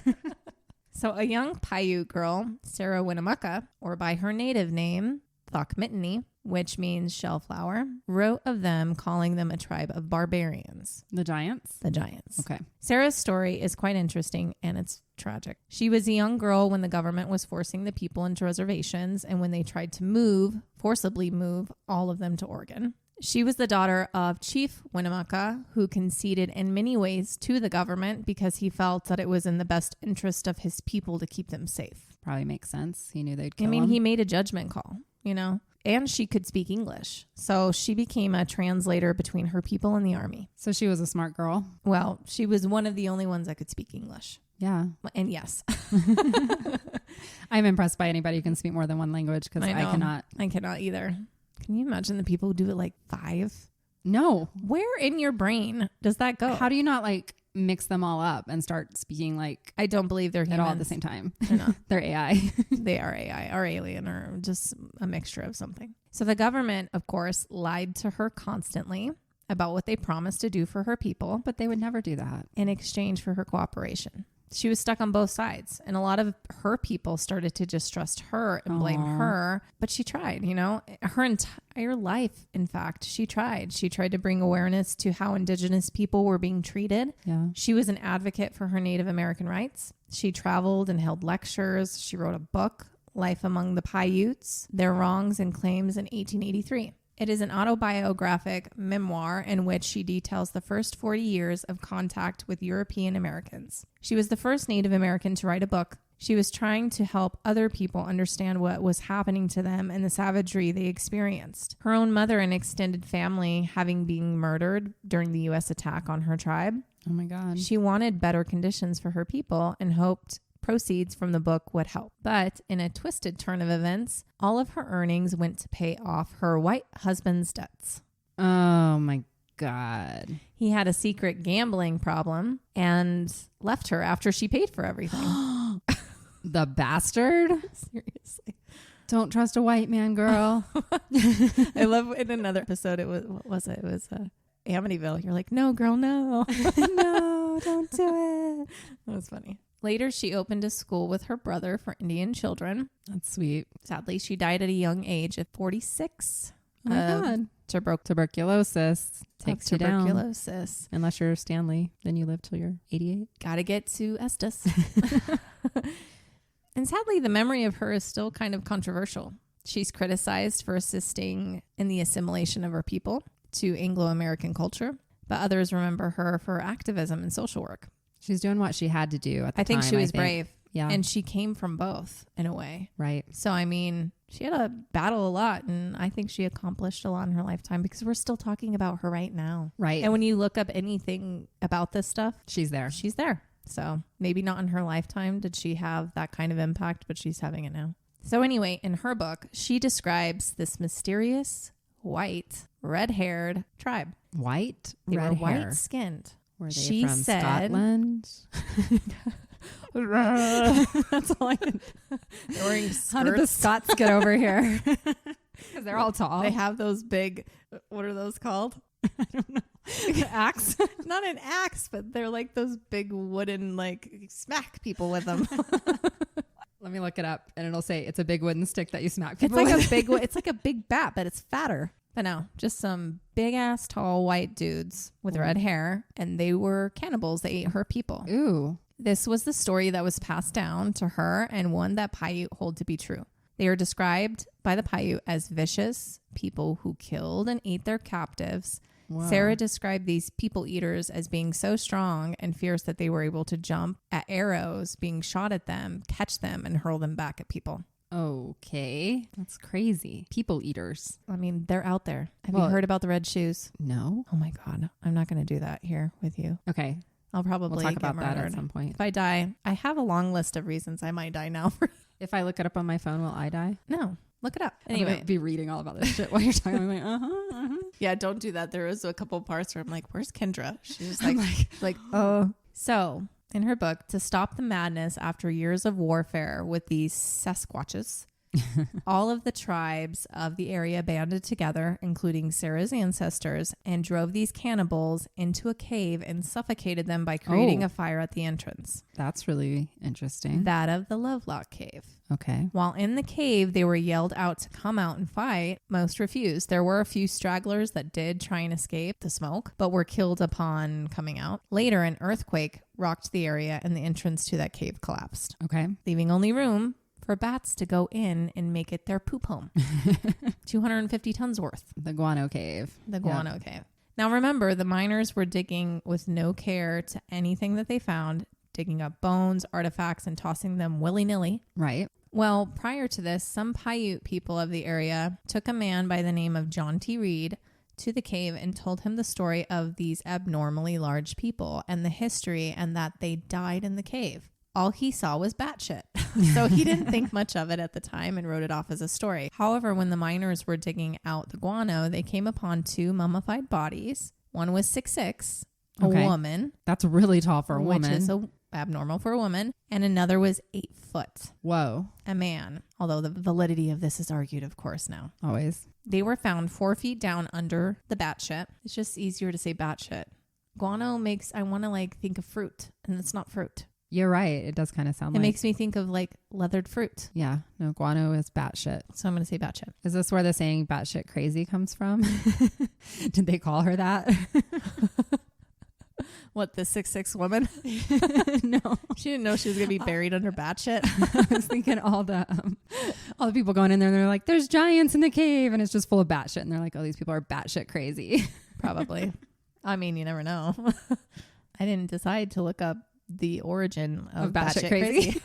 So a young Paiute girl, Sarah Winnemucca, or by her native name, Thokmitini, which means shellflower, wrote of them, calling them a tribe of barbarians. The giants? The giants. Okay. Sarah's story is quite interesting and it's tragic. She was a young girl when the government was forcing the people into reservations and when they tried to forcibly move all of them to Oregon. She was the daughter of Chief Winnemucca, who conceded in many ways to the government because he felt that it was in the best interest of his people to keep them safe. Probably makes sense. He knew they'd kill him. He made a judgment call, and she could speak English. So she became a translator between her people and the army. So she was a smart girl. Well, she was one of the only ones that could speak English. Yeah. And yes. I'm impressed by anybody who can speak more than one language because I cannot. I cannot either. Can you imagine the people who do it like 5? No. Where in your brain does that go? How do you not mix them all up and start speaking I don't believe they're humans. At all at the same time. They're not. They're AI. They are AI or alien or just a mixture of something. So the government, of course, lied to her constantly about what they promised to do for her people. But they would never do that. In exchange for her cooperation. She was stuck on both sides. And a lot of her people started to distrust her and blame her. But she tried, her entire life, in fact, she tried. She tried to bring awareness to how Indigenous people were being treated. Yeah. She was an advocate for her Native American rights. She traveled and held lectures. She wrote a book, Life Among the Paiutes, Their Wrongs and Claims, in 1883. It is an autobiographic memoir in which she details the first 40 years of contact with European Americans. She was the first Native American to write a book. She was trying to help other people understand what was happening to them and the savagery they experienced. Her own mother and extended family having been murdered during the U.S. attack on her tribe. Oh my God. She wanted better conditions for her people and hoped proceeds from the book would help. But in a twisted turn of events, all of her earnings went to pay off her white husband's debts. Oh my God. He had a secret gambling problem and left her after she paid for everything. The bastard. Seriously. Don't trust a white man, girl. I love in another episode, it was Amityville. You're like, no, girl, no. No, don't do it. That was funny. Later, she opened a school with her brother for Indian children. That's sweet. Sadly, she died at a young age of 46. Oh my God. Tuberculosis takes you down. Tuberculosis. Unless you're Stanley, then you live till you're 88. Gotta get to Estes. And sadly, the memory of her is still kind of controversial. She's criticized for assisting in the assimilation of her people to Anglo-American culture, but others remember her for activism and social work. She's doing what she had to do at the time. I think she was brave. Yeah. And she came from both in a way. Right. So, she had to battle a lot, and I think she accomplished a lot in her lifetime because we're still talking about her right now. Right. And when you look up anything about this stuff, she's there. She's there. So maybe not in her lifetime did she have that kind of impact, but she's having it now. So anyway, in her book, she describes this mysterious, white, red-haired tribe. White? They were white-skinned. Were they from Scotland? That's all I can. They're wearing skirts. How did the Scots get over here? Because they're all tall. They have those big, what are those called? I don't know. Axe? Not an axe, but they're like those big wooden, like smack people with them. Let me look it up, and it'll say it's a big wooden stick that you smack people with. It's like a big bat, but it's fatter. But no, just some big ass tall white dudes with red hair, and they were cannibals. They ate her people. Ooh. This was the story that was passed down to her, and one that Paiute hold to be true. They are described by the Paiute as vicious people who killed and ate their captives. Wow. Sarah described these people eaters as being so strong and fierce that they were able to jump at arrows being shot at them, catch them, and hurl them back at people. Okay. That's crazy. People eaters. I mean, they're out there. Have you heard about the red shoes? No. Oh my God. I'm not going to do that here with you. Okay. I'll probably talk about that at some point. If I die, I have a long list of reasons I might die now. If I look it up on my phone, will I die? No. Look it up. Anyway. I'm gonna be reading all about this shit while you're talking. I'm like, Yeah, don't do that. There was a couple parts where I'm like, where's Kendra? She's like, oh. So in her book, To Stop the Madness After Years of Warfare with these Sasquatches, all of the tribes of the area banded together, including Sarah's ancestors, and drove these cannibals into a cave and suffocated them by creating a fire at the entrance. That's really interesting. That of the Lovelock Cave. Okay. While in the cave, they were yelled out to come out and fight. Most refused. There were a few stragglers that did try and escape the smoke, but were killed upon coming out. Later, an earthquake rocked the area and the entrance to that cave collapsed. Okay. Leaving only room for bats to go in and make it their poop home. 250 tons worth. The Guano Cave. The Guano Cave. Now remember, the miners were digging with no care to anything that they found, digging up bones, artifacts, and tossing them willy-nilly. Right. Well, prior to this, some Paiute people of the area took a man by the name of John T. Reed to the cave and told him the story of these abnormally large people and the history, and that they died in the cave. All he saw was batshit. So he didn't think much of it at the time and wrote it off as a story. However, when the miners were digging out the guano, they came upon two mummified bodies. One was 6'6", a woman. That's really tall for a woman. Which is abnormal for a woman. And another was 8 foot. Whoa. A man. Although the validity of this is argued, of course, now. Always. They were found 4 feet down under the batshit. It's just easier to say batshit. Guano makes, I want to think of fruit, and it's not fruit. You're right. It does kind of sound It makes me think of leathered fruit. Yeah. No, guano is batshit. So I'm going to say batshit. Is this where the saying batshit crazy comes from? Did they call her that? What, the 6'6" woman? No. She didn't know she was going to be buried under batshit. I was thinking all the people going in there and they're like, there's giants in the cave, and it's just full of batshit. And they're like, oh, these people are batshit crazy. Probably. I mean, you never know. I didn't decide to look up the origin of batshit crazy.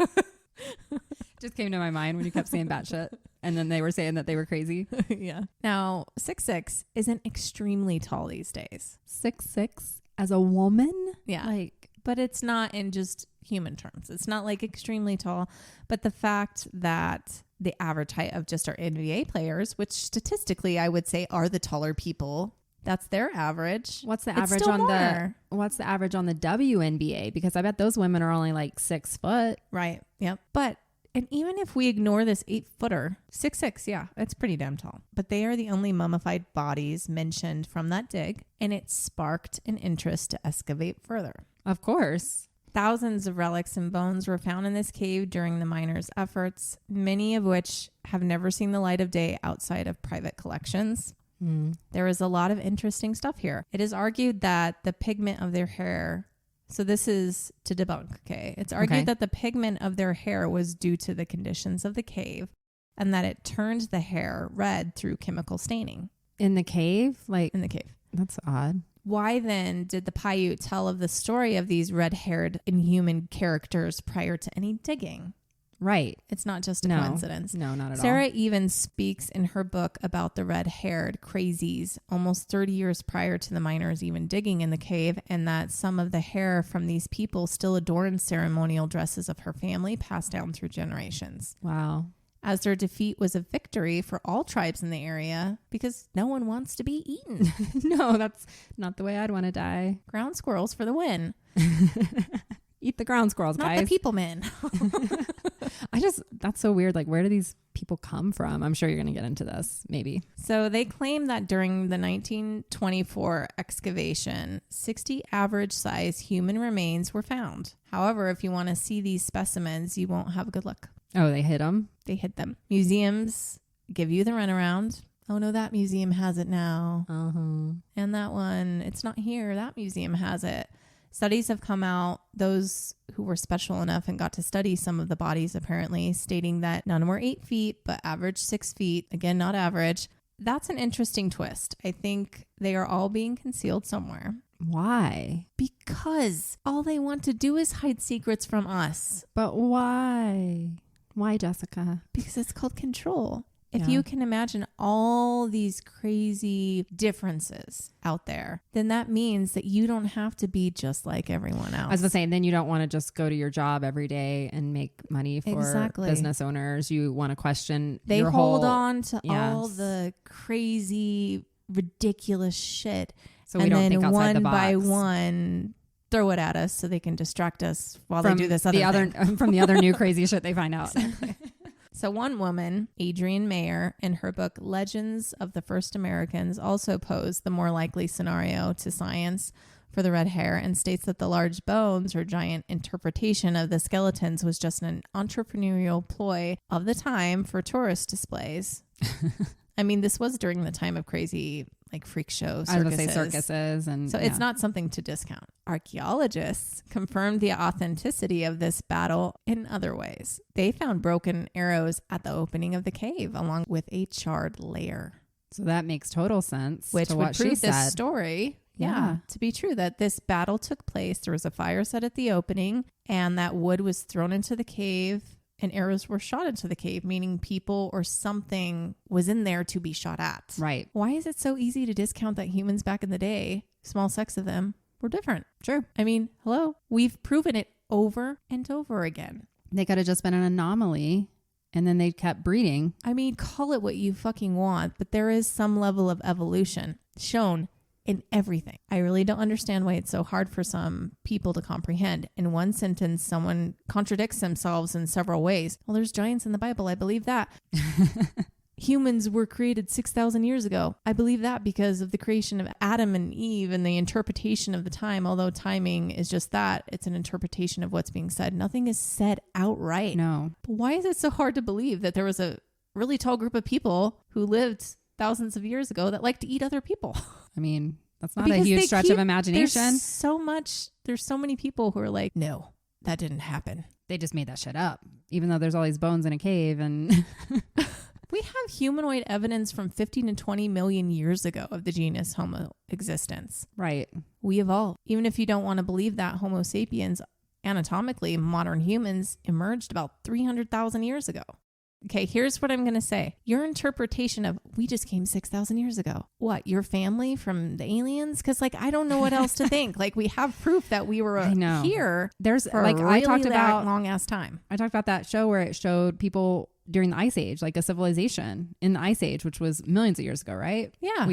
Just came to my mind when you kept saying batshit, and then they were saying that they were crazy. Yeah. Now, 6'6" isn't extremely tall these days. 6'6" as a woman? Yeah. But it's not in just human terms. It's not extremely tall, but the fact that the average height of just our NBA players, which statistically I would say are the taller people, that's their average. What's the average on the WNBA? Because I bet those women are only 6 foot. Right. Yep. And even if we ignore this 8-footer, 6'6", yeah, it's pretty damn tall. But they are the only mummified bodies mentioned from that dig, and it sparked an interest to excavate further. Of course. Thousands of relics and bones were found in this cave during the miners' efforts, many of which have never seen the light of day outside of private collections. There is a lot of interesting stuff here. It is argued that the pigment of their hair, so this is to debunk, okay? It's argued that the pigment of their hair was due to the conditions of the cave and that it turned the hair red through chemical staining. In the cave? In the cave. That's odd. Why then did the Paiute tell of the story of these red-haired inhuman characters prior to any digging? Right. It's not just a coincidence. No, not at all. Sarah even speaks in her book about the red-haired crazies almost 30 years prior to the miners even digging in the cave, and that some of the hair from these people still adorns ceremonial dresses of her family passed down through generations. Wow. As their defeat was a victory for all tribes in the area because no one wants to be eaten. No, that's not the way I'd want to die. Ground squirrels for the win. Eat the ground squirrels, not guys. Not the people men. That's so weird. Like, where do these people come from? I'm sure you're going to get into this, maybe. So they claim that during the 1924 excavation, 60 average size human remains were found. However, if you want to see these specimens, you won't have good luck. Oh, they hid them? They hid them. Museums give you the runaround. Oh no, that museum has it now. And that one, it's not here. That museum has it. Studies have come out, those who were special enough and got to study some of the bodies apparently, stating that none were 8 feet, but average 6 feet. Again, not average. That's an interesting twist. I think they are all being concealed somewhere. Why? Because all they want to do is hide secrets from us. But why? Why, Jessica? Because it's called control. If you can imagine all these crazy differences out there, then that means that you don't have to be just like everyone else. I was saying, then you don't want to just go to your job every day and make money for business owners. You want to question They your hold whole, on to all the crazy, ridiculous shit. So we don't think outside the box. And then one by one, throw it at us so they can distract us while they do this other thing. From the other new crazy shit they find out. Exactly. So one woman, Adrienne Mayer, in her book Legends of the First Americans, also posed the more likely scenario to science for the red hair and states that the large bones or giant interpretation of the skeletons was just an entrepreneurial ploy of the time for tourist displays. I mean, this was during the time of crazy like freak show circuses. I was going to say circuses. And so it's not something to discount. Archaeologists confirmed the authenticity of this battle in other ways. They found broken arrows at the opening of the cave along with a charred layer. So that makes total sense. Which to would what prove she this said. story to be true, that this battle took place. There was a fire set at the opening and that wood was thrown into the cave and arrows were shot into the cave, meaning people or something was in there to be shot at. Right. Why is it so easy to discount that humans back in the day, small sects of them, were different? True. I mean, hello, we've proven it over and over again. They could have just been an anomaly and then they kept breeding. I mean, call it what you fucking want, but there is some level of evolution shown in everything. I really don't understand why it's so hard for some people to comprehend. In one sentence, someone contradicts themselves in several ways. Well, there's giants in the Bible. I believe that. Humans were created 6,000 years ago. I believe that because of the creation of Adam and Eve and the interpretation of the time. Although timing is just that, it's an interpretation of what's being said. Nothing is said outright. No. But why is it so hard to believe that there was a really tall group of people who lived thousands of years ago that liked to eat other people? I mean, that's not a huge stretch of imagination. There's so many people who are like, no, that didn't happen. They just made that shit up, even though there's all these bones in a cave. And we have humanoid evidence from 15 to 20 million years ago of the genus Homo existence. Right. We evolved. Even if you don't want to believe that, Homo sapiens, anatomically, modern humans emerged about 300,000 years ago. Okay, here's what I'm going to say. Your interpretation of we just came 6,000 years ago. What, your family from the aliens? Because like, I don't know what else to think. Like we have proof that we were here. There's for like, a really I talked about long ass time. I talked about that show where it showed people during the Ice Age, like a civilization in the Ice Age, which was millions of years ago, right? Yeah.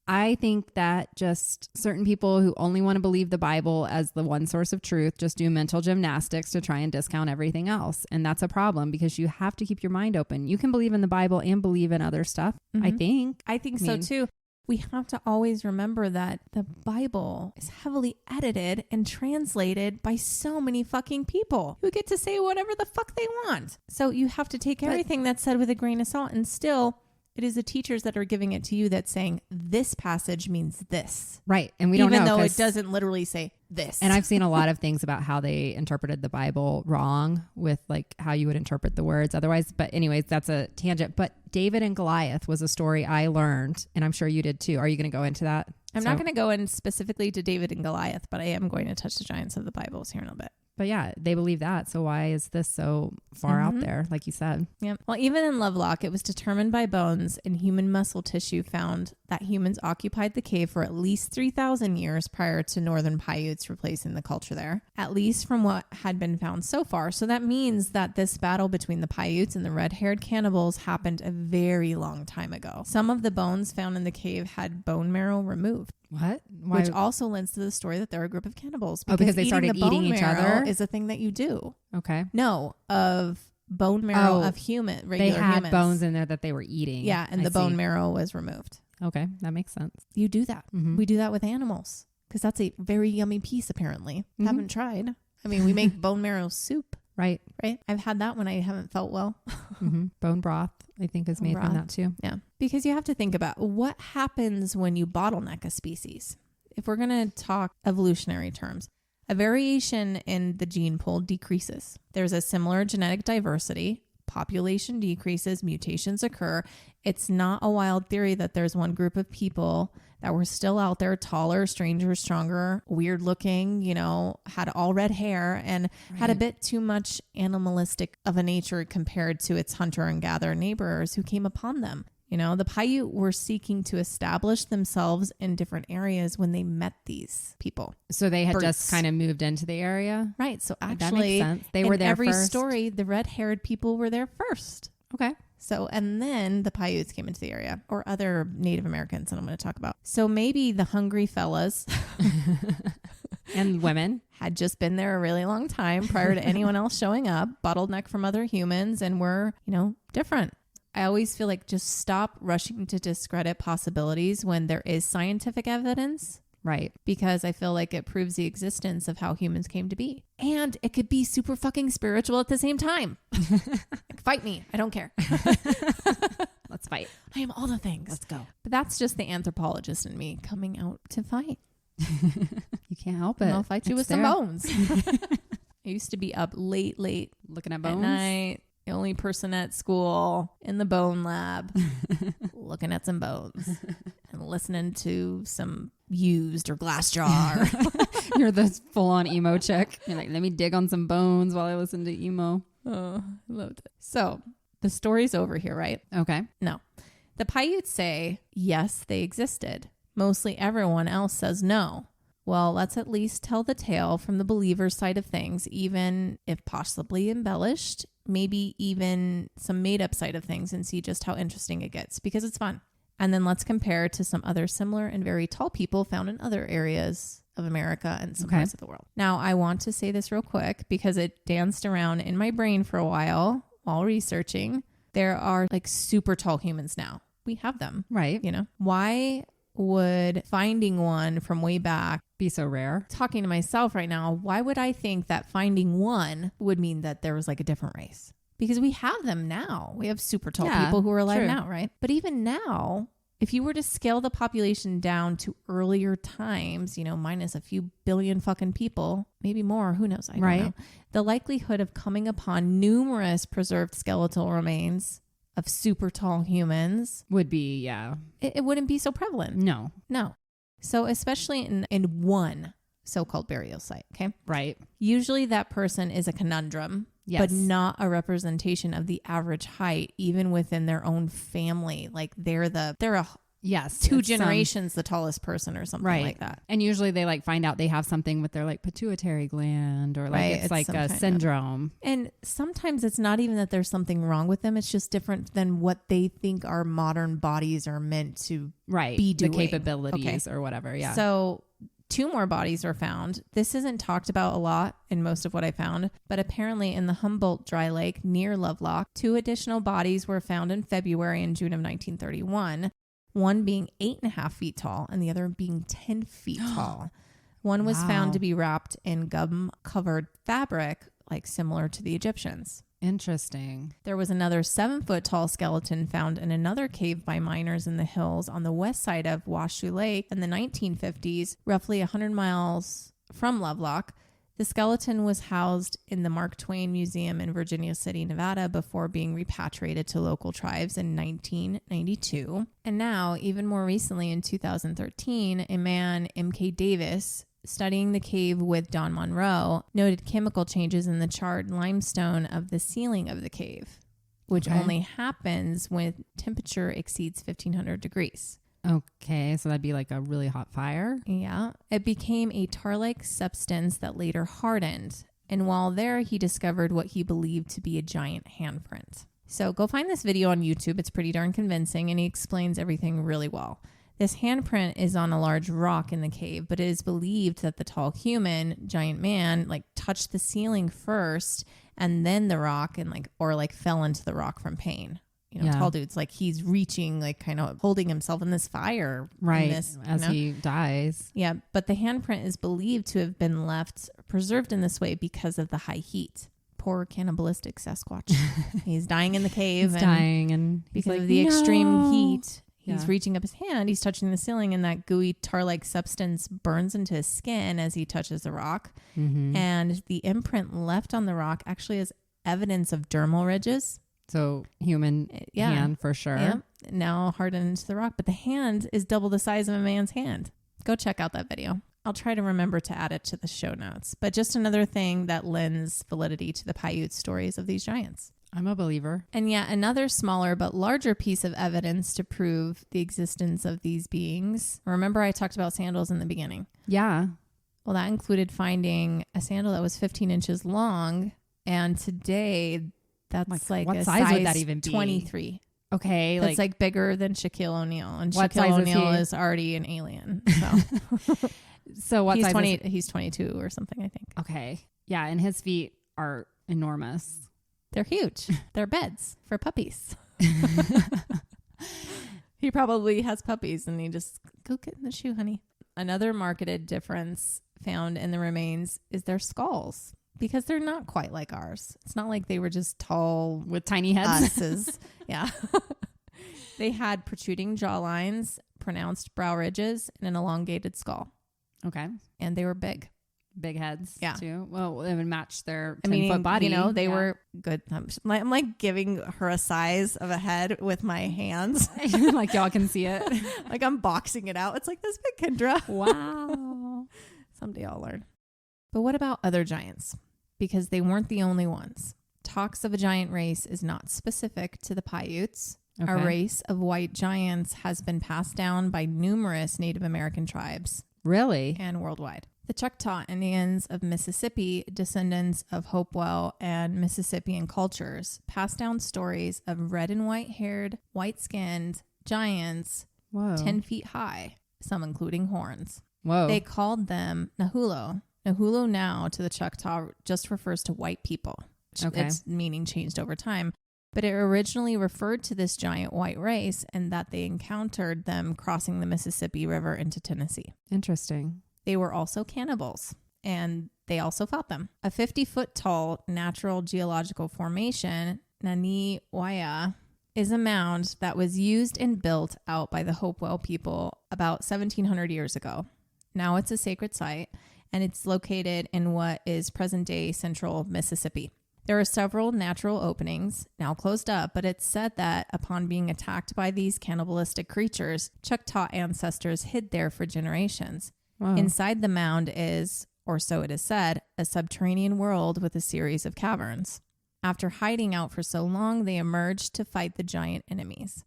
I think that just certain people who only want to believe the Bible as the one source of truth just do mental gymnastics to try and discount everything else. And that's a problem because you have to keep your mind open. You can believe in the Bible and believe in other stuff, I think. I think so too. We have to always remember that the Bible is heavily edited and translated by so many fucking people who get to say whatever the fuck they want. So you have to take everything that's said with a grain of salt, and still it is the teachers that are giving it to you that's saying this passage means this. Right. And we don't know. Even though it doesn't literally say this. And I've seen a lot of things about how they interpreted the Bible wrong with like how you would interpret the words otherwise. But anyways, that's a tangent. But David and Goliath was a story I learned, and I'm sure you did too. Are you going to go into that? I'm not going to go in specifically to David and Goliath, but I am going to touch the giants of the Bibles here in a bit. But yeah, they believe that. So why is this so far out there, like you said? Yeah. Well, even in Lovelock, it was determined by bones and human muscle tissue found that humans occupied the cave for at least 3,000 years prior to northern Paiutes replacing the culture there, at least from what had been found so far. So that means that this battle between the Paiutes and the red-haired cannibals happened a very long time ago. Some of the bones found in the cave had bone marrow removed. What? Why? Which also lends to the story that they're a group of cannibals. Because they started eating each other? Is a thing that you do. Okay. No, of bone marrow of regular they had humans. Bones in there that they were eating. Yeah, and the bone marrow was removed. Okay, that makes sense. You do that. Mm-hmm. We do that with animals because that's a very yummy piece, apparently. Mm-hmm. Haven't tried. I mean, we make bone marrow soup. Right. I've had that when I haven't felt well. Mm-hmm. Bone broth, I think, is made from that too. Yeah. Because you have to think about what happens when you bottleneck a species. If we're going to talk evolutionary terms, a variation in the gene pool decreases. There's a similar genetic diversity. Population decreases, mutations occur. It's not a wild theory that there's one group of people that were still out there, taller, stranger, stronger, weird looking, had all red hair and had a bit too much animalistic of a nature compared to its hunter and gatherer neighbors who came upon them. The Paiute were seeking to establish themselves in different areas when they met these people. So they had just kind of moved into the area? Right. So actually, that makes sense. They were there every first. Story, the red-haired people were there first. Okay. So, and then the Paiutes came into the area, or other Native Americans that I'm going to talk about. So maybe the hungry fellas and women had just been there a really long time prior to anyone else showing up, bottleneck from other humans, and were, different. I always feel like just stop rushing to discredit possibilities when there is scientific evidence. Right. Because I feel like it proves the existence of how humans came to be. And it could be super fucking spiritual at the same time. Fight me. I don't care. Let's fight. I am all the things. Let's go. But that's just the anthropologist in me coming out to fight. You can't help it. And I'll fight you with some bones. I used to be up late. Looking at bones? At night. The only person at school in the bone lab looking at some bones and listening to some used or glass jar. You're the full-on emo chick. You're like, let me dig on some bones while I listen to emo. Oh, I loved it. So the story's over here, right? Okay. No. The Paiutes say, yes, they existed. Mostly everyone else says no. Well, let's at least tell the tale from the believer's side of things, even if possibly embellished, maybe even some made up side of things, and see just how interesting it gets, because it's fun. And then let's compare it to some other similar and very tall people found in other areas of America and some parts of the world. Now, I want to say this real quick because it danced around in my brain for a while researching. There are like super tall humans now. We have them. Right. Why would finding one from way back be so rare? Talking to myself right now, why would I think that finding one would mean that there was like a different race? Because we have them now. We have super tall people who are alive now, right? But even now, if you were to scale the population down to earlier times, minus a few billion fucking people, maybe more, who knows? I don't know. The likelihood of coming upon numerous preserved skeletal remains of super tall humans would be, it wouldn't be so prevalent. No. So especially in one so-called burial site, okay? Right. Usually that person is a conundrum, but not a representation of the average height, even within their own family. Like they're a two generations the tallest person or something like that. And usually they find out they have something with their pituitary gland or it's like a syndrome. And sometimes it's not even that there's something wrong with them. It's just different than what they think our modern bodies are meant to be doing. The capabilities or whatever. Yeah. So 2 more bodies were found. This isn't talked about a lot in most of what I found, but apparently in the Humboldt Dry Lake near Lovelock, 2 additional bodies were found in February and June of 1931. One being 8.5 feet tall and the other being 10 feet tall. One was found to be wrapped in gum-covered fabric, similar to the Egyptians. Interesting. There was another 7-foot tall skeleton found in another cave by miners in the hills on the west side of Washoe Lake in the 1950s, roughly 100 miles from Lovelock. The skeleton was housed in the Mark Twain Museum in Virginia City, Nevada, before being repatriated to local tribes in 1992. And now, even more recently in 2013, a man, M.K. Davis, studying the cave with Don Monroe, noted chemical changes in the charred limestone of the ceiling of the cave, which only happens when temperature exceeds 1,500 degrees. Okay, so that'd be like a really hot fire? Yeah. It became a tar-like substance that later hardened. And while there, he discovered what he believed to be a giant handprint. So go find this video on YouTube. It's pretty darn convincing, and he explains everything really well. This handprint is on a large rock in the cave, but it is believed that the tall human, giant man, touched the ceiling first and then the rock and like fell into the rock from pain. Tall dude's like he's reaching, like kind of holding himself in this fire. Right. As he dies. Yeah. But the handprint is believed to have been preserved in this way because of the high heat. Poor cannibalistic Sasquatch. He's dying in the cave. And because of the extreme heat, he's reaching up his hand. He's touching the ceiling, and that gooey tar-like substance burns into his skin as he touches the rock. Mm-hmm. And the imprint left on the rock actually has evidence of dermal ridges. So human hand for sure. Yeah. Now hardened into the rock, but the hand is double the size of a man's hand. Go check out that video. I'll try to remember to add it to the show notes. But just another thing that lends validity to the Paiute stories of these giants. I'm a believer. And yet another smaller but larger piece of evidence to prove the existence of these beings. Remember I talked about sandals in the beginning? Yeah. Well, that included finding a sandal that was 15 inches long. And today that's like what a size would that even be? 23. Okay. That's like bigger than Shaquille O'Neal. And Shaquille O'Neal is already an alien. So, so what size? He's 22 or something, I think. Okay. Yeah. And his feet are enormous. They're huge. They're beds for puppies. He probably has puppies and he just go get in the shoe, honey. Another marketed difference found in the remains is their skulls. Because they're not quite like ours. It's not like they were just tall with tiny heads. Yeah. They had protruding jawlines, pronounced brow ridges, and an elongated skull. Okay. And they were big. Big heads, yeah. too. Well, it would match their 10-foot body. They were good. I'm like giving her a size of a head with my hands. Like y'all can see it. Like I'm boxing it out. It's like this big, Kendra. Wow. Someday I'll learn. But what about other giants? Because they weren't the only ones. Talks of a giant race is not specific to the Paiutes. Okay. A race of white giants has been passed down by numerous Native American tribes. Really? And worldwide. The Choctaw Indians of Mississippi, descendants of Hopewell and Mississippian cultures, passed down stories of red and white-haired, white-skinned giants 10 feet high, some including horns. Whoa. They called them Nahulo. Nahulo now to the Choctaw just refers to white people. Okay. Its meaning changed over time. But it originally referred to this giant white race and that they encountered them crossing the Mississippi River into Tennessee. Interesting. They were also cannibals, and they also fought them. A 50-foot tall natural geological formation, Nani Waya, is a mound that was used and built out by the Hopewell people about 1,700 years ago. Now it's a sacred site, and it's located in what is present-day central Mississippi. There are several natural openings, now closed up, but it's said that upon being attacked by these cannibalistic creatures, Choctaw ancestors hid there for generations. Wow. Inside the mound is, or so it is said, a subterranean world with a series of caverns. After hiding out for so long, they emerged to fight the giant enemies.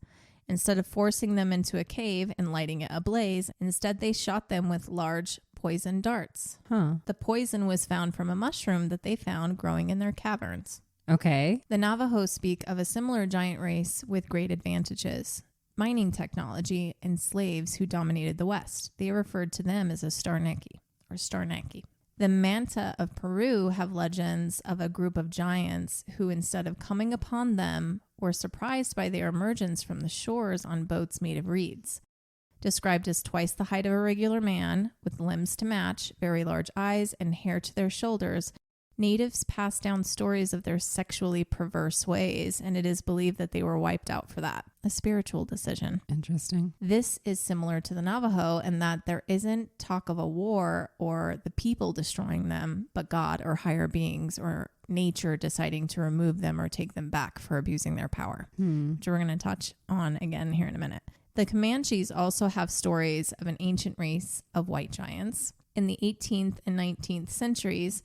Instead of forcing them into a cave and lighting it ablaze, instead they shot them with large poison darts. The poison was found from a mushroom that they found growing in their caverns. Okay. The Navajo speak of a similar giant race with great advantages. Mining technology and slaves who dominated the West. They referred to them as a Starneki or Starnaki. The Manta of Peru have legends of a group of giants who, instead of coming upon them, were surprised by their emergence from the shores on boats made of reeds. Described as twice the height of a regular man, with limbs to match, very large eyes, and hair to their shoulders, natives passed down stories of their sexually perverse ways, and it is believed that they were wiped out for that. A spiritual decision. Interesting. This is similar to the Navajo in that there isn't talk of a war or the people destroying them, but God or higher beings or nature deciding to remove them or take them back for abusing their power, which we're going to touch on again here in a minute. The Comanches also have stories of an ancient race of white giants. In the 18th and 19th centuries,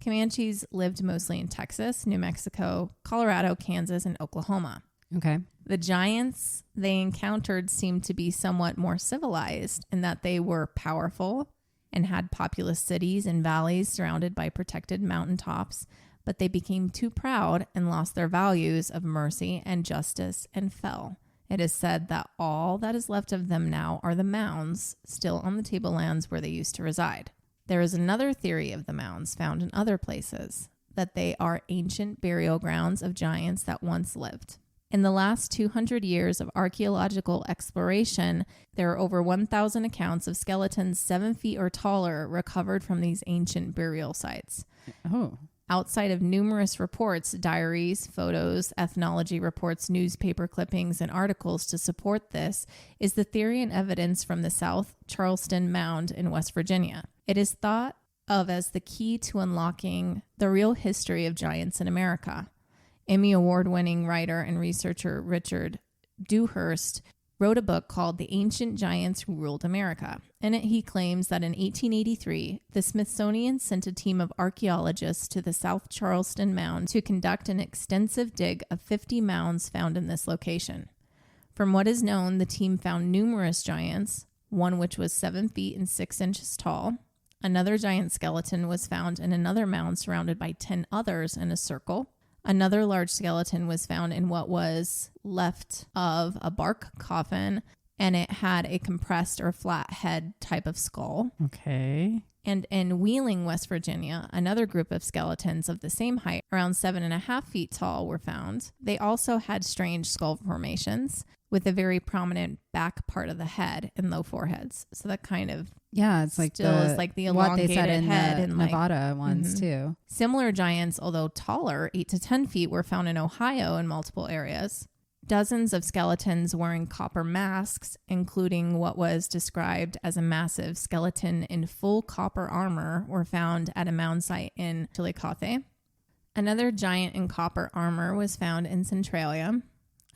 Comanches lived mostly in Texas, New Mexico, Colorado, Kansas, and Oklahoma. Okay. The giants they encountered seemed to be somewhat more civilized in that they were powerful and had populous cities and valleys surrounded by protected mountaintops, but they became too proud and lost their values of mercy and justice and fell. It is said that all that is left of them now are the mounds, still on the tablelands where they used to reside. There is another theory of the mounds found in other places, that they are ancient burial grounds of giants that once lived. In the last 200 years of archaeological exploration, there are over 1,000 accounts of skeletons 7 feet or taller recovered from these ancient burial sites. Oh. Outside of numerous reports, diaries, photos, ethnology reports, newspaper clippings, and articles to support this is the theory and evidence from the South Charleston Mound in West Virginia. It is thought of as the key to unlocking the real history of giants in America. Emmy Award-winning writer and researcher Richard Dewhurst wrote a book called The Ancient Giants Who Ruled America. In it, he claims that in 1883, the Smithsonian sent a team of archaeologists to the South Charleston Mound to conduct an extensive dig of 50 mounds found in this location. From what is known, the team found numerous giants, one which was 7 feet and 6 inches tall. Another giant skeleton was found in another mound surrounded by 10 others in a circle. Another large skeleton was found in what was left of a bark coffin, and it had a compressed or flat head type of skull. Okay. And in Wheeling, West Virginia, another group of skeletons of the same height, around 7.5 feet tall, were found. They also had strange skull formations with a very prominent back part of the head and low foreheads. So that kind of it's like the elongated what they said in head the and Nevada ones too. Similar giants, although taller, 8 to 10 feet, were found in Ohio in multiple areas. Dozens of skeletons wearing copper masks, including what was described as a massive skeleton in full copper armor, were found at a mound site in Chillicothe. Another giant in copper armor was found in Centralia.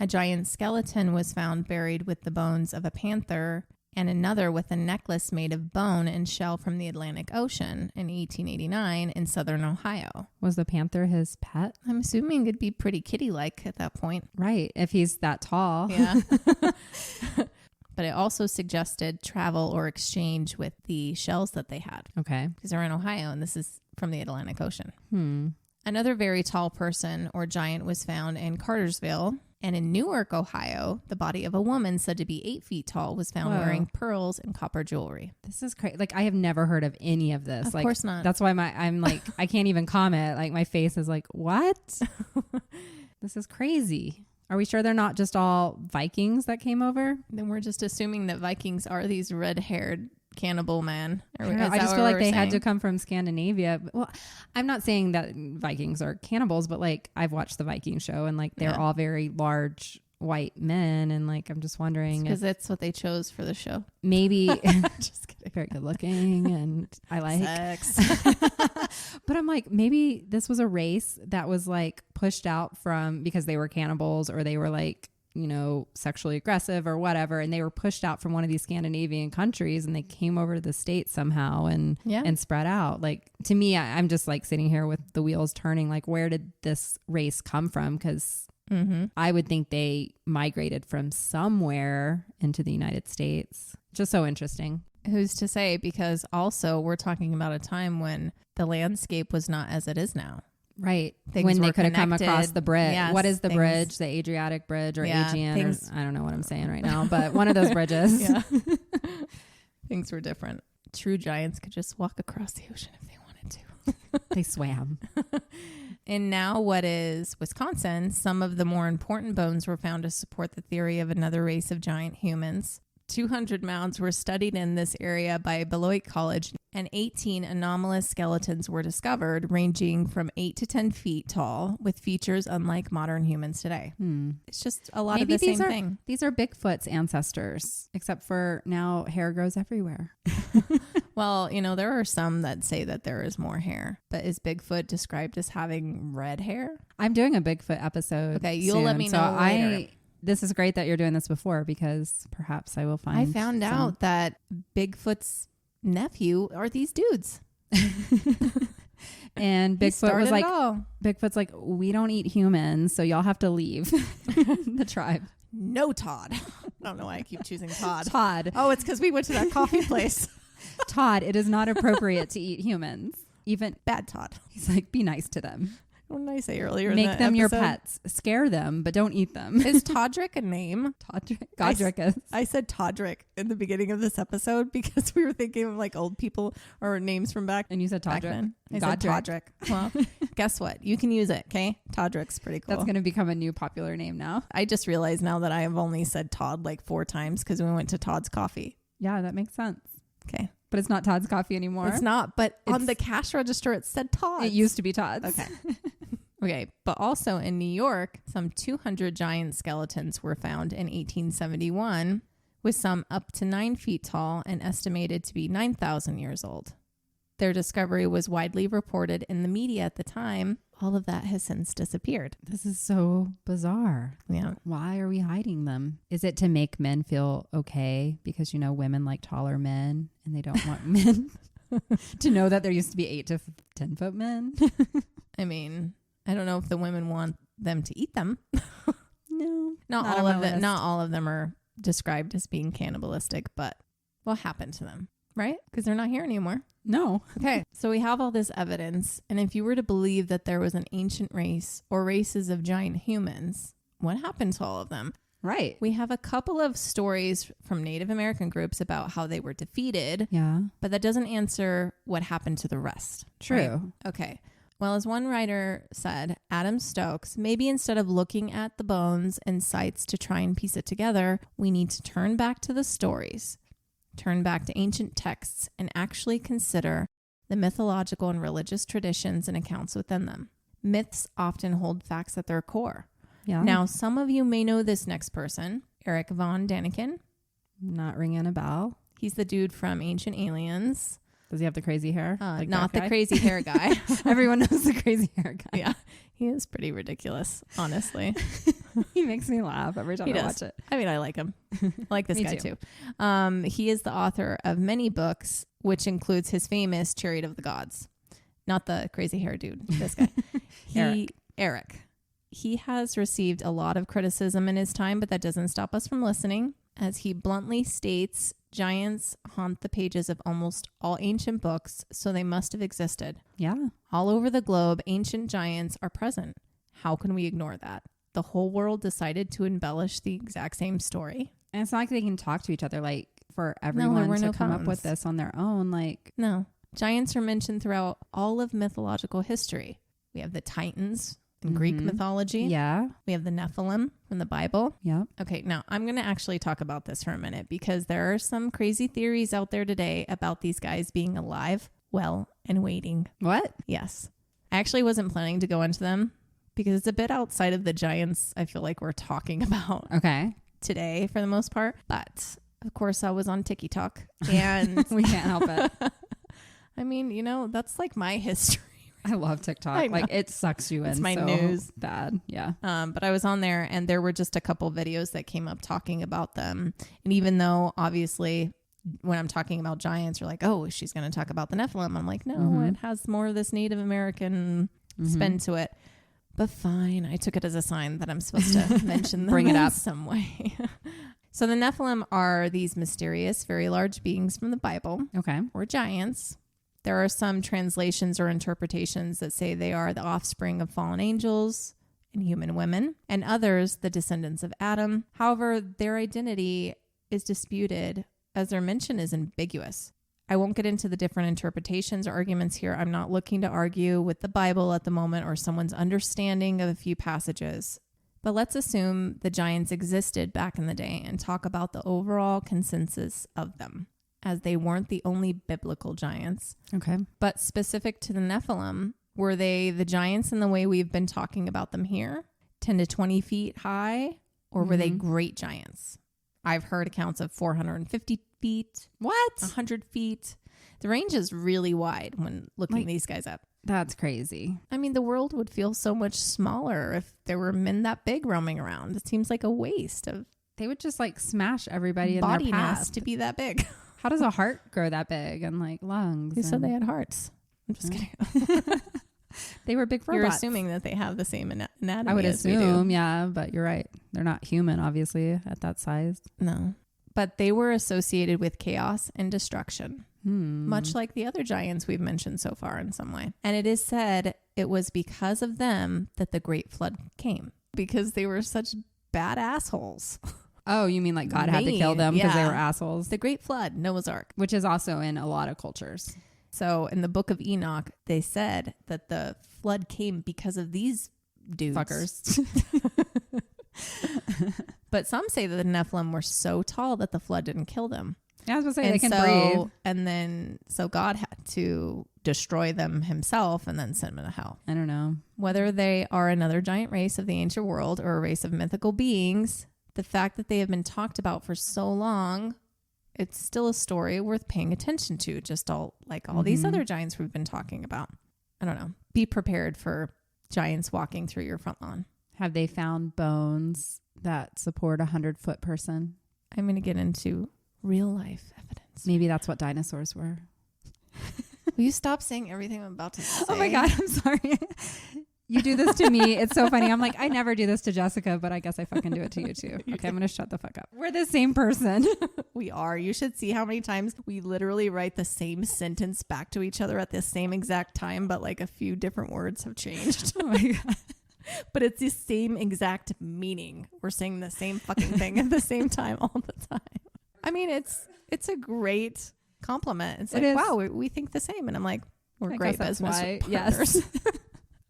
A giant skeleton was found buried with the bones of a panther, and another with a necklace made of bone and shell from the Atlantic Ocean in 1889 in southern Ohio. Was the panther his pet? I'm assuming it'd be pretty kitty-like at that point. Right, if he's that tall. Yeah. But it also suggested travel or exchange with the shells that they had. Okay. Because they're in Ohio, and this is from the Atlantic Ocean. Another very tall person or giant was found in Cartersville. And in Newark, Ohio, the body of a woman said to be 8 feet tall was found wearing pearls and copper jewelry. This is crazy. Like, I have never heard of any of this. Of course not. That's why I'm like, I can't even comment. Like, my face is like, what? This is crazy. Are we sure they're not just all Vikings that came over? Then we're just assuming that Vikings are these red-haired cannibal men. I just feel like they had to come from Scandinavia. Well, I'm not saying that Vikings are cannibals, but like, I've watched the Viking show, and like, they're all very large white men, and like, I'm just wondering because that's what they chose for the show. Maybe just kidding. Very good looking, and I like sex. But I'm like, maybe this was a race that was like pushed out from because they were cannibals, or they were like, you know, sexually aggressive or whatever, and they were pushed out from one of these Scandinavian countries, and they came over to the States somehow and spread out. Like, to me, I'm just like sitting here with the wheels turning, like, where did this race come from? Because I would think they migrated from somewhere into the United States. Just so interesting. Who's to say? Because also we're talking about a time when the landscape was not as it is now. Right. When they could have come across the bridge. Yes, what is the bridge? The Adriatic Bridge or Aegean? Or, I don't know what I'm saying right now, but one of those bridges. Things were different. True giants could just walk across the ocean if they wanted to. They swam. And now what is Wisconsin, some of the more important bones were found to support the theory of another race of giant humans. 200 mounds were studied in this area by Beloit College, and 18 anomalous skeletons were discovered, ranging from 8 to 10 feet tall, with features unlike modern humans today. It's just a lot of the same thing. These are Bigfoot's ancestors, except for now hair grows everywhere. Well, you know, there are some that say that there is more hair, but is Bigfoot described as having red hair? I'm doing a Bigfoot episode. Okay, you'll let me know later. This is great that you're doing this before, because perhaps I will find. I found out that Bigfoot's nephew are these dudes. And Bigfoot's like, we don't eat humans, so y'all have to leave the tribe. No, Todd. I don't know why I keep choosing Todd. Todd. Oh, it's because we went to that coffee place. Todd, it is not appropriate to eat humans. Even bad Todd. He's like, be nice to them. What did I say earlier? Make them your pets. Scare them, but don't eat them. Is Todrick a name? Godric. I said Todrick in the beginning of this episode because we were thinking of like old people or names from back. And you said Todrick. I said Todrick. Well, guess what? You can use it. Okay. Todrick's pretty cool. That's going to become a new popular name now. I just realized now that I have only said Todd like 4 times because we went to Todd's Coffee. Yeah, that makes sense. Okay. But it's not Todd's Coffee anymore. It's not, but on the cash register it said Todd's. It used to be Todd's. Okay. Okay, but also in New York, some 200 giant skeletons were found in 1871, with some up to 9 feet tall and estimated to be 9,000 years old. Their discovery was widely reported in the media at the time. All of that has since disappeared. This is so bizarre. Yeah. Why are we hiding them? Is it to make men feel okay? Because, you know, women like taller men and they don't want men to know that there used to be 8 to 10 foot men. I mean, I don't know if the women want them to eat them. No. Not all of them are described as being cannibalistic, but what happened to them, right? Because they're not here anymore. No. Okay, so we have all this evidence, and if you were to believe that there was an ancient race or races of giant humans, what happened to all of them? Right. We have a couple of stories from Native American groups about how they were defeated. Yeah. But that doesn't answer what happened to the rest. True. Right? Okay. Well, as one writer said, Adam Stokes, maybe instead of looking at the bones and sites to try and piece it together, we need to turn back to the stories, turn back to ancient texts, and actually consider the mythological and religious traditions and accounts within them. Myths often hold facts at their core. Yeah. Now, some of you may know this next person, Eric von Daniken. Not ringing a bell. He's the dude from Ancient Aliens. Does he have the crazy hair? Like not the crazy hair guy. Everyone knows the crazy hair guy. Yeah. He is pretty ridiculous, honestly. He makes me laugh every time I watch it. I mean, I like him. I like this guy too. He is the author of many books, which includes his famous Chariot of the Gods. Not the crazy hair dude, this guy. Eric. He has received a lot of criticism in his time, but that doesn't stop us from listening. As he bluntly states, giants haunt the pages of almost all ancient books, so they must have existed. Yeah. All over the globe, ancient giants are present. How can we ignore that? The whole world decided to embellish the exact same story. And it's not like they can talk to each other, like for everyone to come up with this on their own. Like, no. Giants are mentioned throughout all of mythological history. We have the Titans in Greek mythology. Yeah. We have the Nephilim from the Bible. Yeah. Okay, now I'm going to actually talk about this for a minute because there are some crazy theories out there today about these guys being alive, well, and waiting. What? Yes. I actually wasn't planning to go into them because it's a bit outside of the giants I feel like we're talking about today for the most part. But of course I was on TikTok and we can't help it. I mean, you know, that's like my history. I love TikTok. Like it sucks you in. It's my so news. Bad. Yeah. But I was on there and there were just a couple videos that came up talking about them. And even though obviously when I'm talking about giants, you're like, oh, she's going to talk about the Nephilim. I'm like, no, it has more of this Native American spin to it. But fine. I took it as a sign that I'm supposed to mention them. Bring it up some way. So the Nephilim are these mysterious, very large beings from the Bible. Okay. Or giants. There are some translations or interpretations that say they are the offspring of fallen angels and human women, and others the descendants of Adam. However, their identity is disputed as their mention is ambiguous. I won't get into the different interpretations or arguments here. I'm not looking to argue with the Bible at the moment or someone's understanding of a few passages. But let's assume the giants existed back in the day and talk about the overall consensus of them, as they weren't the only biblical giants. Okay. But specific to the Nephilim, were they the giants in the way we've been talking about them here, 10 to 20 feet high, or were they great giants? I've heard accounts of 450 feet. What? 100 feet. The range is really wide when looking these guys up. That's crazy. I mean, the world would feel so much smaller if there were men that big roaming around. It seems like a waste of... They would just like smash everybody in their body path mass to be that big. How does a heart grow that big and like lungs? Who said they had hearts? I'm just kidding. They were big robots. You're assuming that they have the same anatomy. I would as we do. assume, yeah, but you're right. They're not human, obviously, at that size. No. But they were associated with chaos and destruction. much like the other giants we've mentioned so far in some way. And it is said it was because of them that the Great Flood came, because they were such bad assholes. Oh, you mean like God had to kill them because they were assholes? The Great Flood, Noah's Ark. Which is also in a lot of cultures. So in the book of Enoch, they said that the flood came because of these dudes. Fuckers. But some say that the Nephilim were so tall that the flood didn't kill them. Yeah, I was going to say, they can breathe. And then, so God had to destroy them himself and then send them to hell. I don't know. Whether they are another giant race of the ancient world or a race of mythical beings, the fact that they have been talked about for so long, it's still a story worth paying attention to, just all these other giants we've been talking about. I don't know. Be prepared for giants walking through your front lawn. Have they found bones that support a 100-foot person? I'm going to get into real life evidence. Maybe that's what dinosaurs were. Will you stop saying everything I'm about to say? Oh my God, I'm sorry. You do this to me. It's so funny. I'm like, I never do this to Jessica, but I guess I fucking do it to you too. Okay, I'm going to shut the fuck up. We're the same person. We are. You should see how many times we literally write the same sentence back to each other at the same exact time, but like a few different words have changed. Oh my God. But it's the same exact meaning. We're saying the same fucking thing at the same time all the time. I mean, it's a great compliment. It's like, wow, we think the same. And I'm like, we're great business partners. Yes.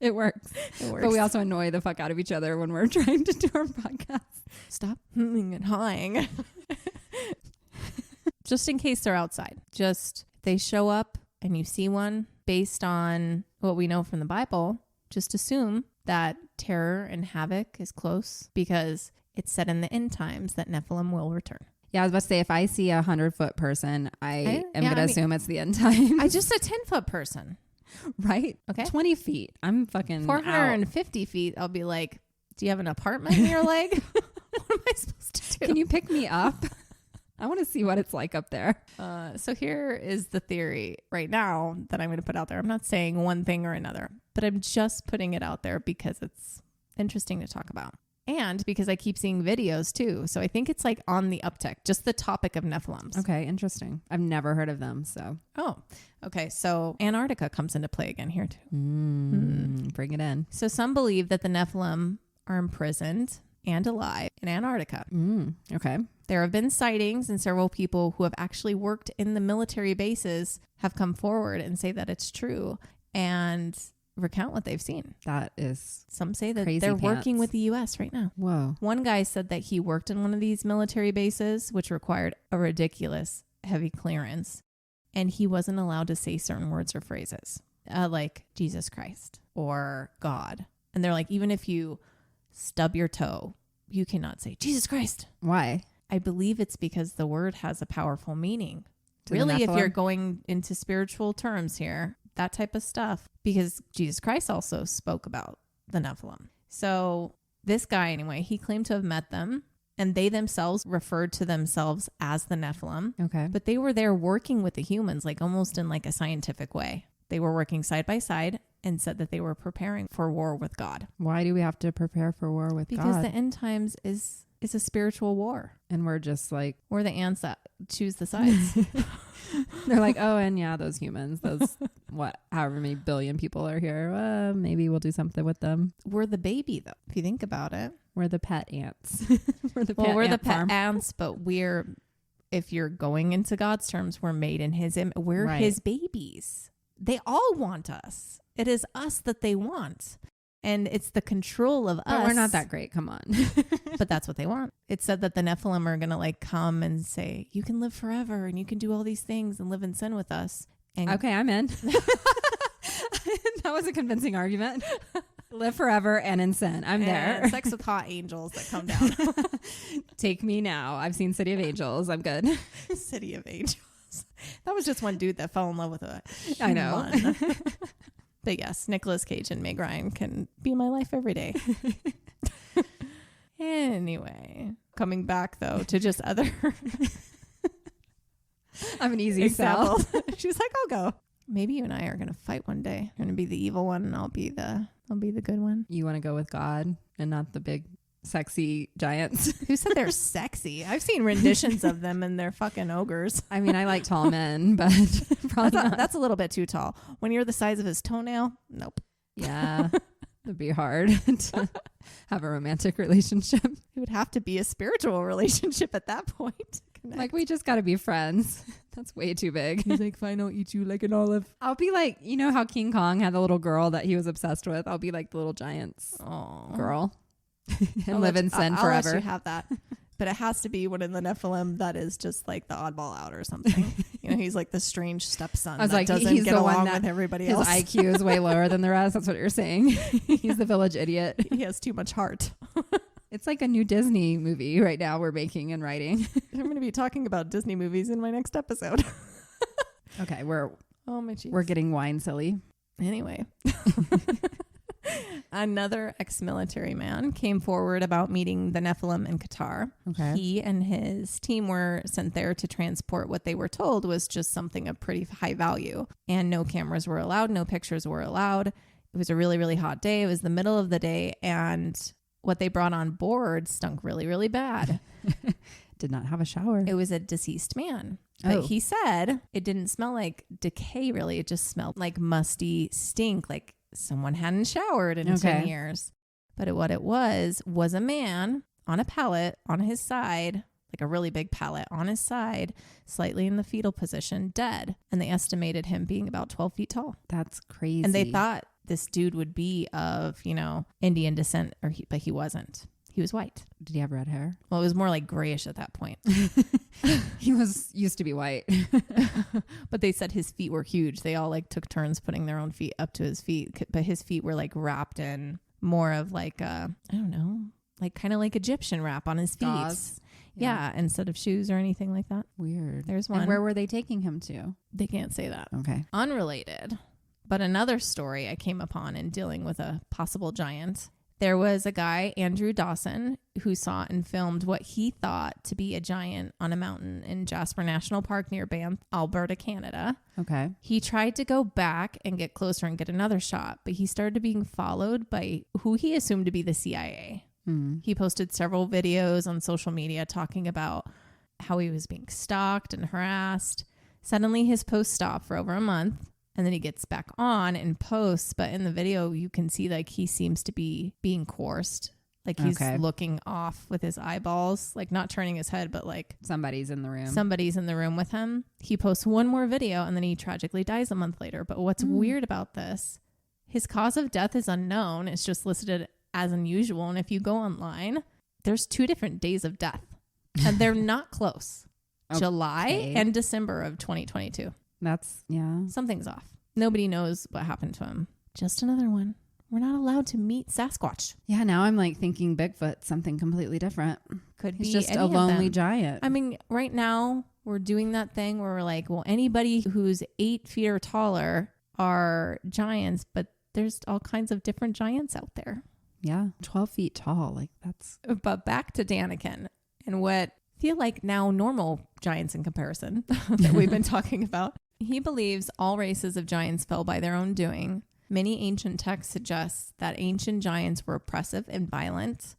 It works. But we also annoy the fuck out of each other when we're trying to do our podcast. Stop hemming and hawing. Just in case they're outside. Just if they show up and you see one, based on what we know from the Bible, just assume that terror and havoc is close, because it's said in the end times that Nephilim will return. Yeah, I was about to say, if I see a 100-foot person, I am going to assume it's the end time. I just a 10-foot person. Right? Okay. 20 feet. I'm fucking 450 feet. I'll be like, do you have an apartment in your leg? What am I supposed to do? Can you pick me up? I want to see what it's like up there. So here is the theory right now that I'm going to put out there. I'm not saying one thing or another, but I'm just putting it out there because it's interesting to talk about. And because I keep seeing videos too. So I think it's like on the uptick, just the topic of Nephilims. Okay, interesting. I've never heard of them, so. Oh, okay. So Antarctica comes into play again here too. Bring it in. So some believe that the Nephilim are imprisoned and alive in Antarctica. Okay. There have been sightings, and several people who have actually worked in the military bases have come forward and say that it's true and recount what they've seen. That is some say that they're working with the U.S. right now. Whoa. One guy said that he worked in one of these military bases, which required a ridiculous heavy clearance, and he wasn't allowed to say certain words or phrases like Jesus Christ or God. And they're like, even if you stub your toe, you cannot say Jesus Christ. Why? I believe it's because the word has a powerful meaning. Really, if you're going into spiritual terms here, that type of stuff, because Jesus Christ also spoke about the Nephilim. So this guy, anyway, he claimed to have met them, and they themselves referred to themselves as the Nephilim. Okay. But they were there working with the humans, like almost in like a scientific way. They were working side by side and said that they were preparing for war with God. Why do we have to prepare for war with God? Because the end times is a spiritual war. And we're just like... We're the ants that choose the sides. They're like, oh, and yeah, those humans, those, however many billion people are here, maybe we'll do something with them. We're the baby, though, if you think about it. We're the pet ants. We're the pet ants, but if you're going into God's terms, we're made in his image. We're his babies. They all want us. It is us that they want. And it's the control of us. But we're not that great. Come on. But that's what they want. It said that the Nephilim are going to like come and say, you can live forever and you can do all these things and live in sin with us. And okay, I'm in. That was a convincing argument. Live forever and in sin. I'm there. Sex with hot angels that come down. Take me now. I've seen City of Angels. I'm good. City of Angels. That was just one dude that fell in love with a human. I know. But yes, Nicolas Cage and Meg Ryan can be my life every day. Anyway, coming back though to just other. I'm an easy sell. She's like, I'll go. Maybe you and I are gonna fight one day. You're gonna be the evil one, and I'll be the good one. You want to go with God and not the big sexy giants. Who said they're sexy? I've seen renditions of them and they're fucking ogres. I mean, I like tall men, but probably that's a little bit too tall. When you're the size of his toenail, nope. Yeah, it'd be hard to have a romantic relationship. It would have to be a spiritual relationship at that point. Like, we just got to be friends. That's way too big. He's like, fine, I'll eat you like an olive. I'll be like, you know how King Kong had the little girl that he was obsessed with? I'll be like the little giant's girl and live in sin forever. I'll let you have that. But it has to be one of the Nephilim that is just like the oddball out or something. You know, he's like the strange stepson. I was like, doesn't get along with everybody else. His IQ is way lower than the rest. That's what you're saying. He's the village idiot. He has too much heart. It's like a new Disney movie right now we're making and writing. I'm going to be talking about Disney movies in my next episode. Okay, we're getting wine silly. Anyway. Another ex-military man came forward about meeting the Nephilim in Qatar. Okay. He and his team were sent there to transport what they were told was just something of pretty high value. And no cameras were allowed. No pictures were allowed. It was a really, really hot day. It was the middle of the day. And what they brought on board stunk really, really bad. Did not have a shower. It was a deceased man. But he said it didn't smell like decay, really. It just smelled like musty stink, like someone hadn't showered in 10 years. But what it was a man on a pallet on his side, like a really big pallet on his side, slightly in the fetal position, dead. And they estimated him being about 12 feet tall. That's crazy. And they thought this dude would be of, Indian descent, but he wasn't. He was white. Did he have red hair? Well, it was more like grayish at that point. He used to be white. But they said his feet were huge. They all like took turns putting their own feet up to his feet. But his feet were like wrapped in more of like, I don't know, like kind of like Egyptian wrap on his feet. Gauze. Yeah, instead of shoes or anything like that. Weird. There's one. And where were they taking him to? They can't say that. Okay. Unrelated. But another story I came upon in dealing with a possible giant. There was a guy, Andrew Dawson, who saw and filmed what he thought to be a giant on a mountain in Jasper National Park near Banff, Alberta, Canada. Okay. He tried to go back and get closer and get another shot, but he started being followed by who he assumed to be the CIA. He posted several videos on social media talking about how he was being stalked and harassed. Suddenly his posts stopped for over a month. And then he gets back on and posts. But in the video, you can see like he seems to be being coerced. Like he's looking off with his eyeballs, like not turning his head, but like somebody's in the room. Somebody's in the room with him. He posts one more video and then he tragically dies a month later. But what's weird about this, his cause of death is unknown. It's just listed as unusual. And if you go online, there's 2 different days of death. And they're not close. July and December of 2022. Something's off. Nobody knows what happened to him. Just another one. We're not allowed to meet Sasquatch. Yeah, now I'm like thinking Bigfoot, something completely different. He's just a lonely giant. I mean, right now we're doing that thing where we're like, well, anybody who's 8 feet or taller are giants, but there's all kinds of different giants out there. Yeah, 12 feet tall. Like that's. But back to Daniken and what feel like now normal giants in comparison that we've been talking about. He believes all races of giants fell by their own doing. Many ancient texts suggest that ancient giants were oppressive and violent.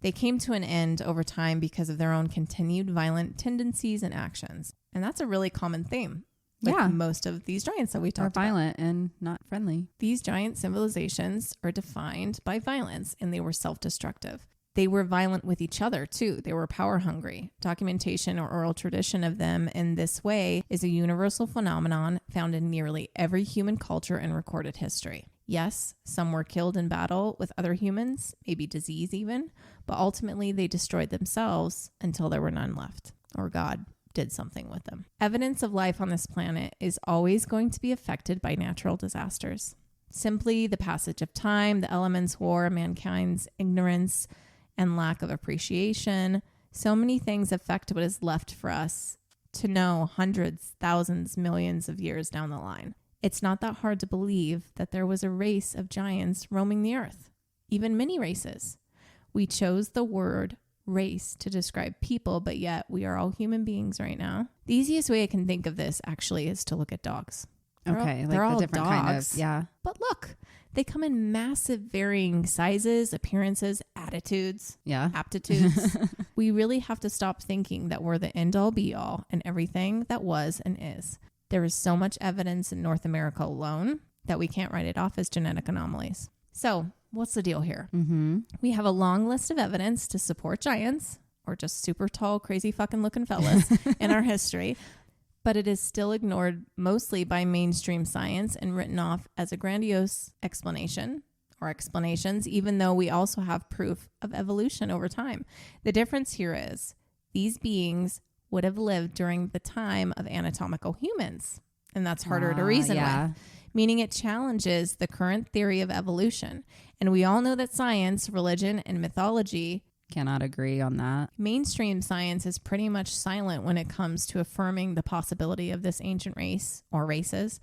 They came to an end over time because of their own continued violent tendencies and actions. And that's a really common theme with most of these giants that we talked about. Are violent and not friendly. These giant civilizations are defined by violence, and they were self-destructive. They were violent with each other, too. They were power hungry. Documentation or oral tradition of them in this way is a universal phenomenon found in nearly every human culture and recorded history. Yes, some were killed in battle with other humans, maybe disease even, but ultimately they destroyed themselves until there were none left, or God did something with them. Evidence of life on this planet is always going to be affected by natural disasters. Simply the passage of time, the elements, war, mankind's ignorance, and lack of appreciation. So many things affect what is left for us to know hundreds, thousands, millions of years down the line. It's not that hard to believe that there was a race of giants roaming the earth, even many races. We chose the word race to describe people, but yet we are all human beings right now. The easiest way I can think of this actually is to look at dogs. They're all the different dogs. kind of, but look, They come in massive varying sizes, appearances, attitudes, yeah, aptitudes. We really have to stop thinking that we're the end all be all and everything that was and is. There is so much evidence in North America alone that we can't write it off as genetic anomalies. So what's the deal here? Mm-hmm. We have a long list of evidence to support giants or just super tall, crazy fucking looking fellas in our history, but it is still ignored mostly by mainstream science and written off as a grandiose explanation or explanations, even though we also have proof of evolution over time. The difference here is these beings would have lived during the time of anatomical humans, and that's harder to reason with, meaning it challenges the current theory of evolution. And we all know that science, religion, and mythology cannot agree on that. Mainstream science is pretty much silent when it comes to affirming the possibility of this ancient race or races.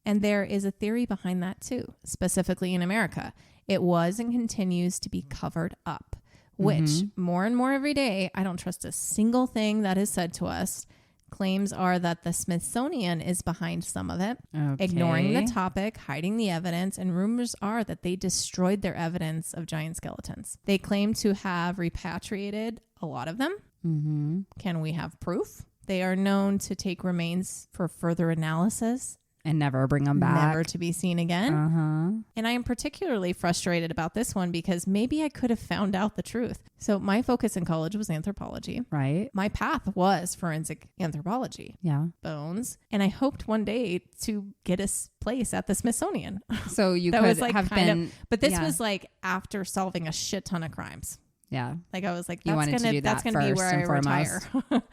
And there is a theory behind that too, specifically in America. It was and continues to be covered up, which more and more every day, I don't trust a single thing that is said to us. Claims are that the Smithsonian is behind some of it, ignoring the topic, hiding the evidence, and rumors are that they destroyed their evidence of giant skeletons. They claim to have repatriated a lot of them. Mm-hmm. Can we have proof? They are known to take remains for further analysis. And never bring them back. Never to be seen again. And I am particularly frustrated about this one because maybe I could have found out the truth. So my focus in college was anthropology. Right. My path was forensic anthropology. Yeah. Bones. And I hoped one day to get a place at the Smithsonian. So you that could was like have been. But this was like after solving a shit ton of crimes. Yeah. Like I was like, that's gonna be where I retire. But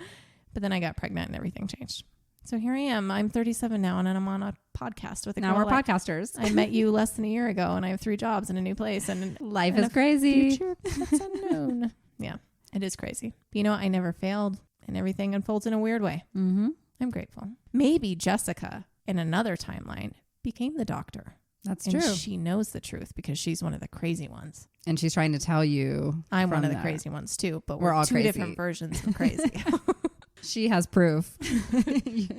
then I got pregnant and everything changed. So here I am. I'm 37 now, and I'm on a podcast with a girl. Now we're podcasters. I met you less than a year ago, and I have 3 jobs in a new place, and life is crazy. Future that's unknown. Yeah, it is crazy. But you know what? I never failed, and everything unfolds in a weird way. Mm-hmm. I'm grateful. Maybe Jessica, in another timeline, became the doctor. That's and true. She knows the truth because she's one of the crazy ones. And she's trying to tell you. I'm one of the crazy ones too, but we're all two crazy. Different versions of crazy. She has proof.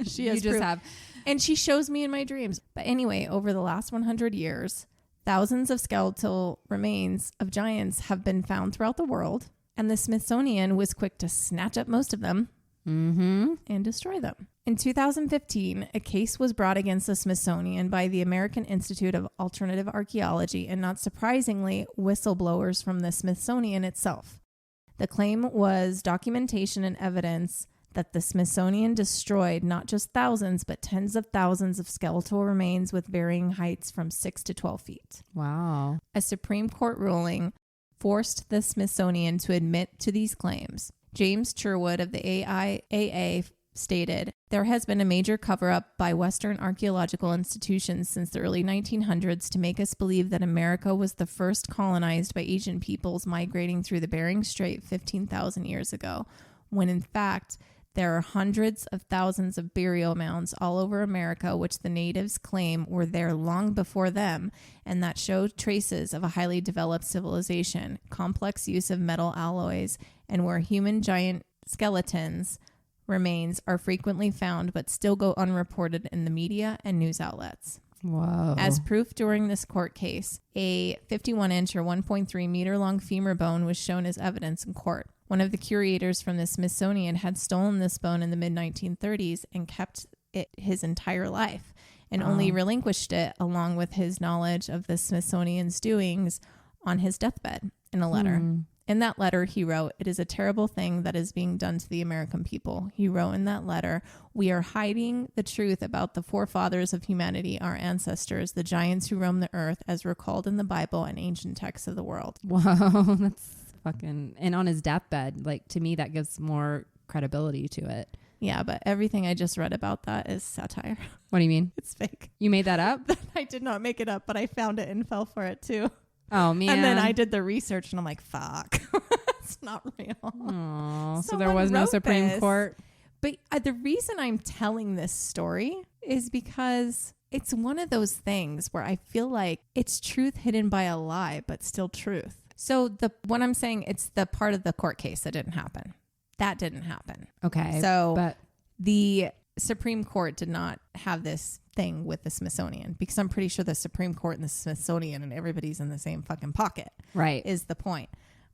She has proof. And she shows me in my dreams. But anyway, over the last 100 years, thousands of skeletal remains of giants have been found throughout the world. And the Smithsonian was quick to snatch up most of them and destroy them. In 2015, a case was brought against the Smithsonian by the American Institute of Alternative Archaeology and, not surprisingly, whistleblowers from the Smithsonian itself. The claim was documentation and evidence that the Smithsonian destroyed not just thousands, but tens of thousands of skeletal remains with varying heights from 6 to 12 feet. Wow. A Supreme Court ruling forced the Smithsonian to admit to these claims. James Sherwood of the AIAA stated, "There has been a major cover-up by Western archaeological institutions since the early 1900s to make us believe that America was the first colonized by Asian peoples migrating through the Bering Strait 15,000 years ago, when in fact there are hundreds of thousands of burial mounds all over America which the natives claim were there long before them and that show traces of a highly developed civilization, complex use of metal alloys, and where human giant skeletons remains are frequently found but still go unreported in the media and news outlets." Whoa. As proof during this court case, a 51-inch or 1.3 meter long femur bone was shown as evidence in court. One of the curators from the Smithsonian had stolen this bone in the mid-1930s and kept it his entire life, and only relinquished it along with his knowledge of the Smithsonian's doings on his deathbed in a letter. In that letter, he wrote, "It is a terrible thing that is being done to the American people." He wrote in that letter, "We are hiding the truth about the forefathers of humanity, our ancestors, the giants who roamed the earth, as recalled in the Bible and ancient texts of the world." Wow, that's fucking... And on his deathbed, like, to me, that gives more credibility to it. Yeah, but everything I just read about that is satire. What do you mean? It's fake. You made that up? I did not make it up, but I found it and fell for it too. Oh, man. And then I did the research and I'm like, fuck, it's not real. Oh, so there was no Supreme Court. But the reason I'm telling this story is because it's one of those things where I feel like it's truth hidden by a lie, but still truth. So what I'm saying, it's the part of the court case that didn't happen. That didn't happen. Okay. So but the Supreme Court did not have this thing with the Smithsonian, because I'm pretty sure the Supreme Court and the Smithsonian and everybody's in the same fucking pocket. Right. Is the point.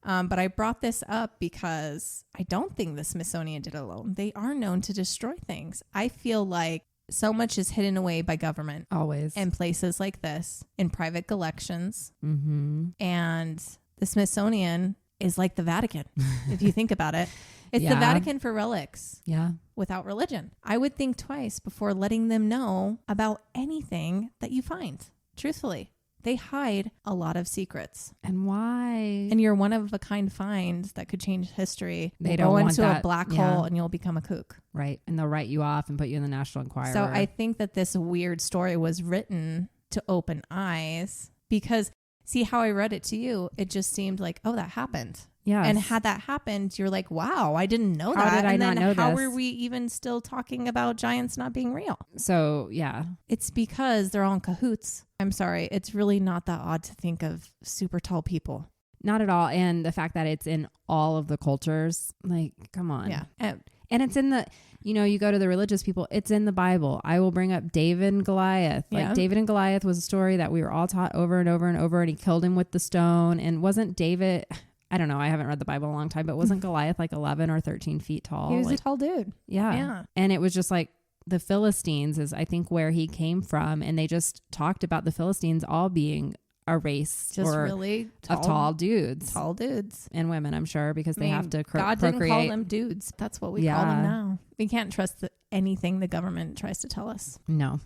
But I brought this up because I don't think the Smithsonian did it alone. They are known to destroy things. I feel like so much is hidden away by government. Always. In places like this, in private collections. Mm-hmm. And the Smithsonian is like the Vatican, if you think about it. It's the Vatican for relics. Yeah. Without religion. I would think twice before letting them know about anything that you find. Truthfully. They hide a lot of secrets. And why? And you're one of a kind find that could change history. They don't go want into that. a black hole and you'll become a kook. Right. And they'll write you off and put you in the National Enquirer. So I think that this weird story was written to open eyes, because see how I read it to you? It just seemed like, oh, that happened. Yeah. And had that happened, you're like, wow, I didn't know How that. did I not know how this? were we even still talking about giants not being real? So, yeah. It's because they're all in cahoots. I'm sorry. It's really not that odd to think of super tall people. Not at all. And the fact that it's in all of the cultures, like, come on. Yeah. And it's in the, you go to the religious people, it's in the Bible. I will bring up David and Goliath. Yeah. Like, David and Goliath was a story that we were all taught over and over and over, and he killed him with the stone. And wasn't David... I don't know. I haven't read the Bible in a long time, but wasn't Goliath like 11 or 13 feet tall? He was a tall dude. Yeah. And it was just like the Philistines is, I think, where he came from. And they just talked about the Philistines all being a race just really of tall dudes. Tall dudes. And women, I'm sure, because they have to God procreate. didn't call them dudes. That's what we call them now. We can't trust anything the government tries to tell us. No.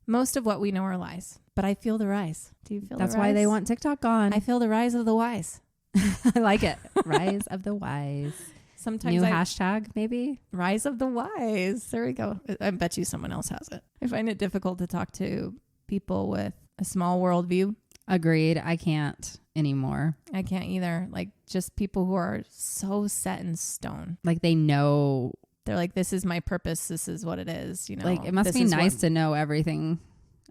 Most of what we know are lies. But I feel the rise. Do you feel That's the rise? why they want TikTok gone. I feel the rise of the wise. I like it. Rise of the wise. Sometimes new hashtag, maybe? Rise of the wise. There we go. I bet you someone else has it. I find it difficult to talk to people with a small worldview. Agreed. I can't anymore. I can't either. Like, just people who are so set in stone. Like, they know. They're like, this is my purpose. This is what it is. Like, it must be nice to know everything,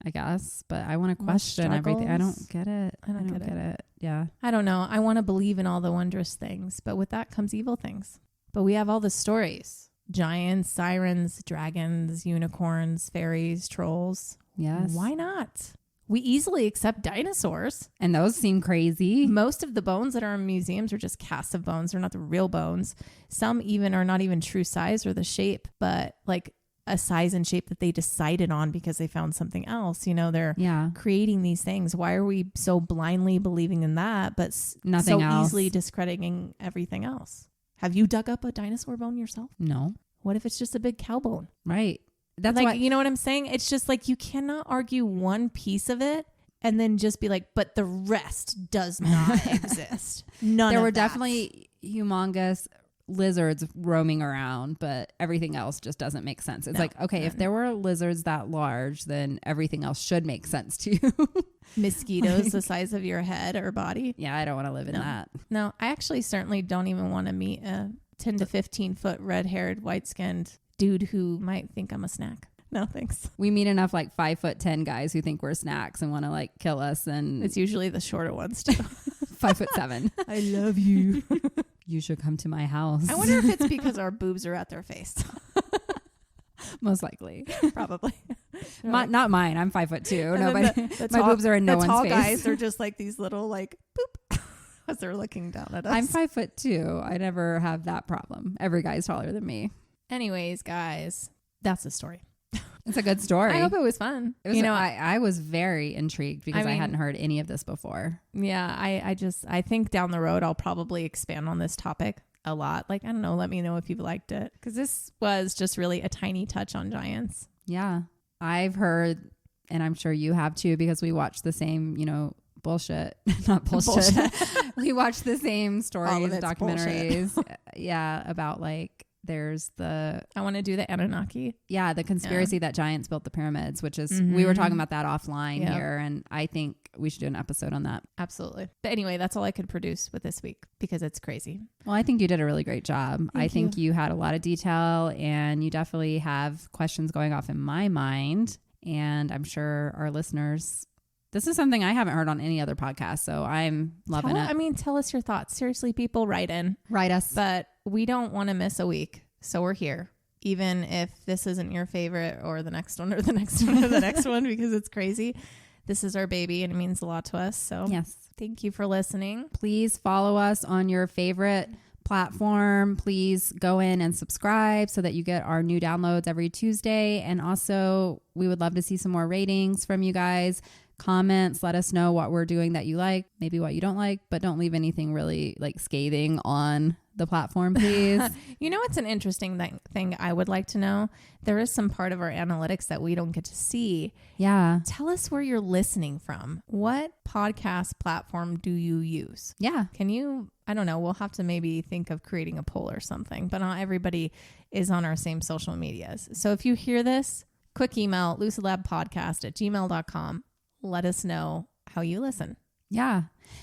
I guess, but I want to question everything. I don't get it. I don't get it. Yeah. I don't know. I want to believe in all the wondrous things, but with that comes evil things. But we have all the stories. Giants, sirens, dragons, unicorns, fairies, trolls. Yes. Why not? We easily accept dinosaurs. And those seem crazy. Most of the bones that are in museums are just casts of bones. They're not the real bones. Some even are not even true size or the shape, but like a size and shape that they decided on because they found something else. They're creating these things. Why are we so blindly believing in that, but nothing so else. Easily discrediting everything else? Have you dug up a dinosaur bone yourself? No. What if it's just a big cow bone? Right. That's like, why, you know what I'm saying? It's just like, you cannot argue one piece of it and then just be like, but the rest does not exist. There were definitely humongous lizards roaming around, but everything else just doesn't make sense. It's like, okay, if there were lizards that large, then everything else should make sense to you. Mosquitoes the size of your head or body. Yeah, I don't want to live in that. No, I actually certainly don't even want to meet a 10 to 15 foot red-haired, white-skinned dude who might think I'm a snack. No, thanks. We meet enough like 5'10" guys who think we're snacks and want to like kill us, and it's usually the shorter ones too. 5'7". I love you. You should come to my house. I wonder if it's because our boobs are at their face. Most likely. Probably. Not mine. I'm 5'2". Nobody. My boobs are in no one's face. The tall guys are just like these little like boop as they're looking down at us. I'm 5'2". I never have that problem. Every guy's taller than me. Anyways, guys, that's the story. It's a good story. I hope it was fun. It was, I was very intrigued because I hadn't heard any of this before. Yeah, I think down the road I'll probably expand on this topic a lot. Like, I don't know, let me know if you've liked it, because this was just really a tiny touch on giants. Yeah, I've heard, and I'm sure you have too, because we watch the same, bullshit. Not bullshit. We watch the same stories, documentaries. Yeah, about like, there's I want to do the Anunnaki. Yeah, the conspiracy that giants built the pyramids, which is, we were talking about that offline here, and I think we should do an episode on that. Absolutely. But anyway, that's all I could produce with this week because it's crazy. Well, I think you did a really great job. I think you had a lot of detail, and you definitely have questions going off in my mind, and I'm sure our listeners... This is something I haven't heard on any other podcast, so I'm loving it. Tell us your thoughts. Seriously, people, write in. Write us. But we don't want to miss a week, so we're here. even if this isn't your favorite or the next one or the next one or the next one, because it's crazy. This is our baby and it means a lot to us. So yes, thank you for listening. Please follow us on your favorite platform. Please go in and subscribe so that you get our new downloads every Tuesday. And also, we would love to see some more ratings from you guys. Comments, let us know what we're doing that you like, maybe what you don't like, but don't leave anything really like scathing on the platform, please. You know, it's an interesting thing I would like to know. There is some part of our analytics that we don't get to see. Yeah. Tell us where you're listening from. What podcast platform do you use? Yeah. Can you, I don't know, we'll have to maybe think of creating a poll or something, but not everybody is on our same social medias. So if you hear this, quick email, lucidlabpodcast@gmail.com. Let us know how you listen. Yeah.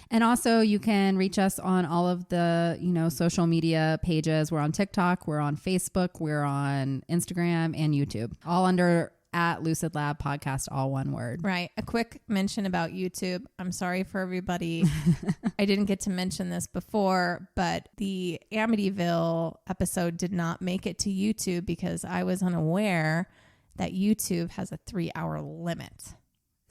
And also you can reach us on all of the, social media pages. We're on TikTok, we're on Facebook, we're on Instagram and YouTube, all under @Lucid Lab Podcast, all one word. Right. A quick mention about YouTube. I'm sorry for everybody. I didn't get to mention this before, but the Amityville episode did not make it to YouTube because I was unaware that YouTube has a 3-hour limit.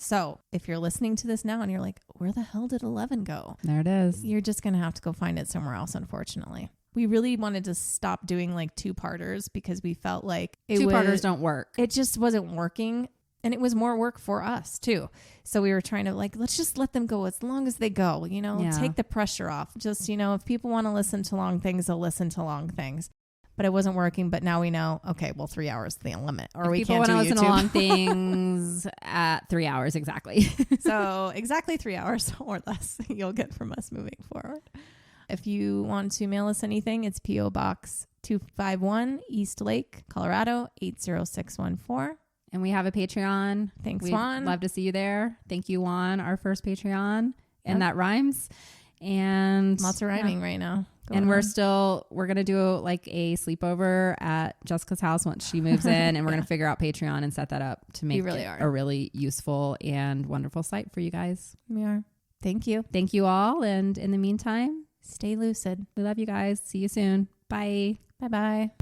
So if you're listening to this now and you're like, where the hell did 11 go? There it is. You're just going to have to go find it somewhere else, unfortunately. We really wanted to stop doing like 2-parters because we felt like 2-parters don't work. It just wasn't working. And it was more work for us too. So we were trying to let's just let them go as long as they go, take the pressure off. Just, if people want to listen to long things, they'll listen to long things. But it wasn't working. But now we know, okay, well, 3 hours is the limit. Or we can't do YouTube. People want to listen to long things at 3 hours exactly. So exactly 3 hours or less you'll get from us moving forward. If you want to mail us anything, it's P.O. Box 251, East Lake, Colorado, 80614. And we have a Patreon. Thanks, Juan. Love to see you there. Thank you, Juan, our first Patreon. And that rhymes. And lots of rhyming right now. And we're going to do like a sleepover at Jessica's house once she moves in, and we're going to figure out Patreon and set that up to make a really useful and wonderful site for you guys. We are. Thank you. Thank you all. And in the meantime, stay lucid. We love you guys. See you soon. Bye. Bye-bye.